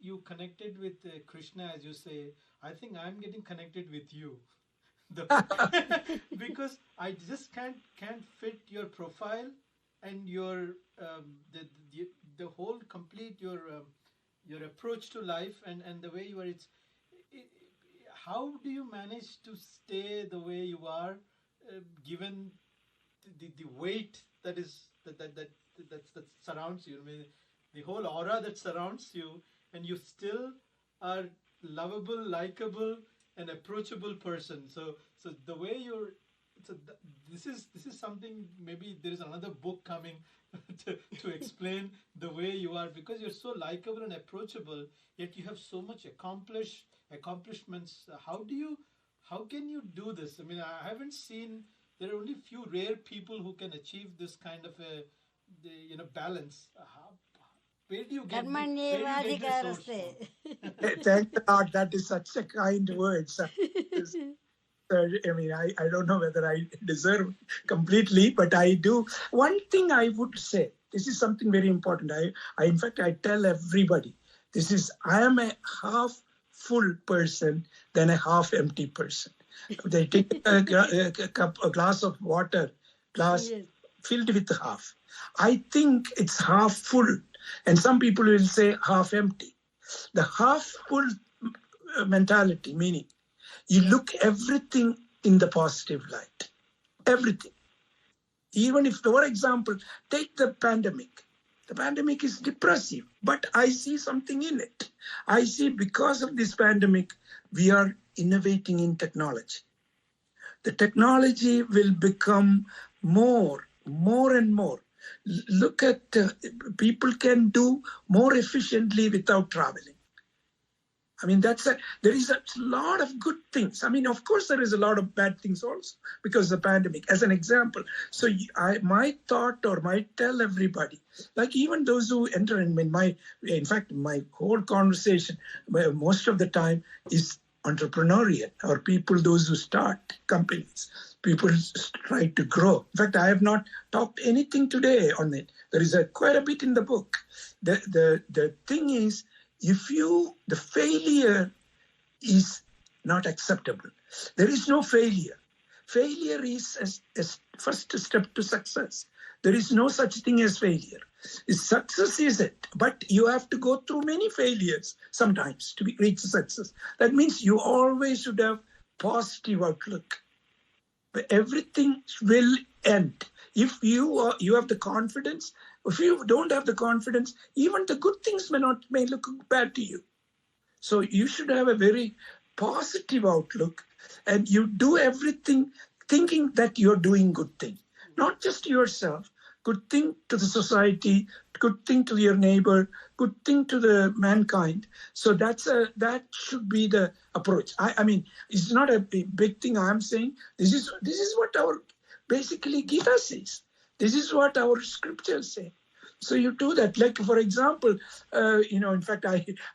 you connected with Krishna, as you say, I think I'm getting connected with you, because I just can't fit your profile and your the whole complete your approach to life and the way you are. How do you manage to stay the way you are, given the weight that surrounds you. I mean, the whole aura that surrounds you, and you still are lovable, likable, and approachable person. So the way you're, this is something. Maybe there is another book coming to explain the way you are, because you're so likable and approachable, yet you have so much accomplishments. How can you do this? I mean, I haven't seen. There are only few rare people who can achieve this kind of balance. Where do you get this source from? Thank you, Lord. That is such a kind word. I mean, I don't know whether I deserve completely, but I do. One thing I would say, this is something very important. In fact, I tell everybody, I am a half full person than a half empty person. They take a glass of water, filled with half. I think it's half full, and some people will say half empty. The half full mentality, meaning you look everything in the positive light, everything. Even if, for example, take the pandemic. The pandemic is depressive, but I see something in it. I see because of this pandemic, we are innovating in technology. The technology will become more and more. Look at people can do more efficiently without traveling. I mean, there is a lot of good things. I mean, of course, there is a lot of bad things also because of the pandemic, as an example. So my thought, or might tell everybody, like even those who enter in fact, my whole conversation, most of the time is entrepreneurial, or those who start companies. People try to grow. In fact, I have not talked anything today on it. There is quite a bit in the book. The thing is, the failure is not acceptable. There is no failure. Failure is a first step to success. There is no such thing as failure. Success is it, but you have to go through many failures sometimes to reach success. That means you always should have positive outlook. But everything will end. If you have the confidence, if you don't have the confidence, even the good things may look bad to you. So you should have a very positive outlook, and you do everything thinking that you're doing good thing, not just yourself. Good thing to the society, good thing to your neighbor, good thing to the mankind. So that should be the approach. I mean, it's not a big thing I'm saying. This is what our basically Gita says. This is what our scriptures say. So you do that. Like, for example, in fact,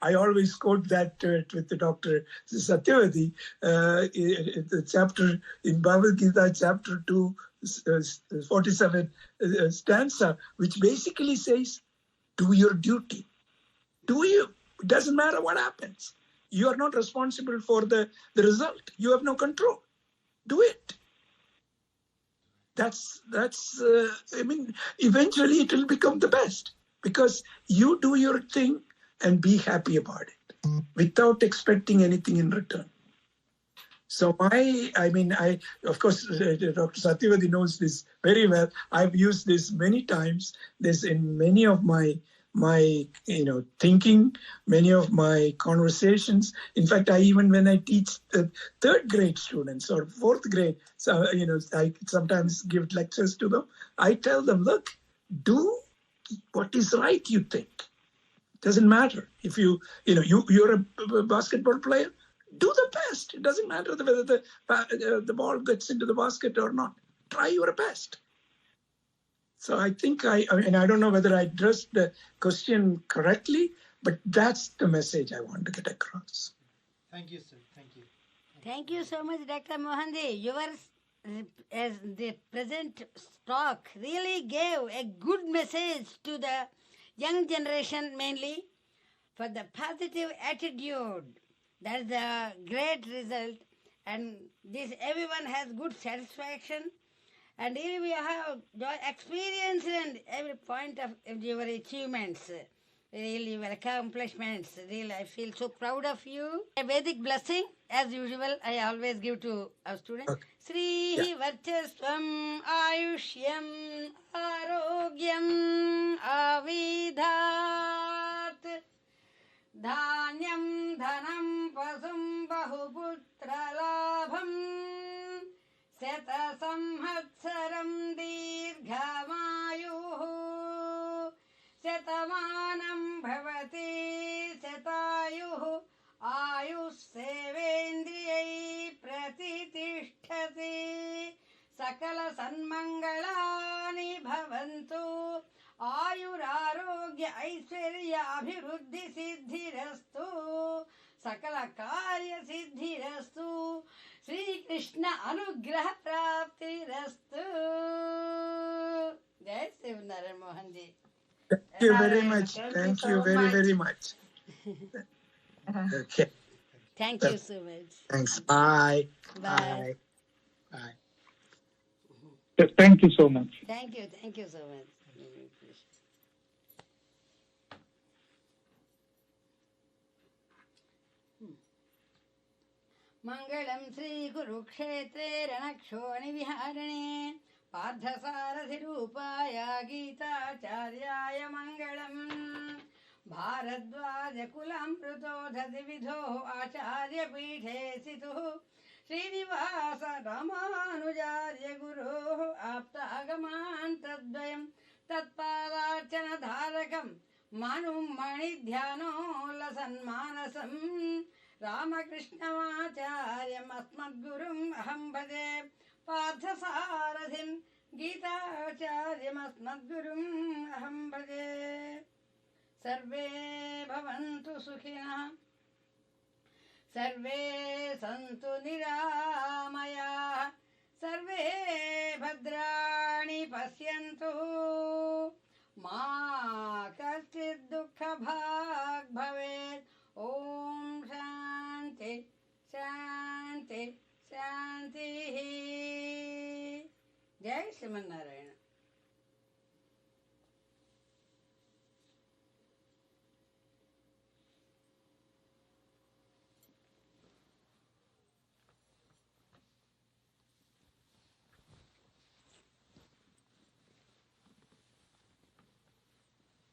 I always quote that with the Dr. Satyavati, the chapter in Bhagavad Gita, chapter 2, 47 stanza, which basically says, do your duty. It doesn't matter what happens. You are not responsible for the result. You have no control. Do it. I mean, eventually it will become the best, because you do your thing and be happy about it without expecting anything in return. So of course, Dr. Satyavati knows this very well. I've used this many times. This in many of my thinking, many of my conversations. In fact, when I teach third grade students or fourth grade, so I sometimes give lectures to them. I tell them, look, do what is right. You think doesn't matter if you're a basketball player. Do the best. It doesn't matter whether the ball gets into the basket or not. Try your best. So I think I don't know whether I addressed the question correctly, but that's the message I want to get across. Thank you, sir. Thank you. Thank you so much, Dr. Mohandi. As the present talk really gave a good message to the young generation, mainly for the positive attitude. That's the great result, and everyone has good satisfaction, and here we have your experience and every point of your achievements. Really, your accomplishments. Really, I feel so proud of you. A Vedic blessing, as usual, I always give to our students. Okay. Sri Yeah. Varchasvam Ayushyam Arogyam Avidhat Dhanyam Dhanam Pasum Bahuputra Labham Seta Samhatsaram Dirghamayuhu Setamanam Bhavati Setayuhu Ayussevendriyai Pratitishthati Sakala Sanmangalani Bhavantu Ayurarogya Aishwarya Abhiruddhi Siddhirastu Sakala Karya Siddhirastu Sri Krishna Anugraha Praptirastu. Jai Sivnarayan Mohanji. Thank you very much. Thank you very, very much. Okay. Thank you so much. Thanks. Bye. Bye. Bye. Thank you so much. Thank you so much. Mangalam Sri Kurukshetre Ranakshoni Viharane Pardhasarathirupaaya Gitaacharyaya Mangalam Bharadwaja Kulam Prutodhati Vidho Acharya Pithe Situh Srinivasa Ramanujarya Guru Aptagaman Tadvayam Tatpadarchana Dharakam Manum Mani Dhyano Lasanmanasam Ramakrishnamacharyam Asmadgurum Aham Bhaje Parthasarathim Gitaacharyam Asmadgurum Aham Bhaje Sarve Bhavantu Sukhina Sarve Santu Niramaya Sarve Bhadrani Pasyantu Ma Kaschid Dukkha Bhag Bhavet Om Shanti Shanti Shanti. Jai Sriman Narayan.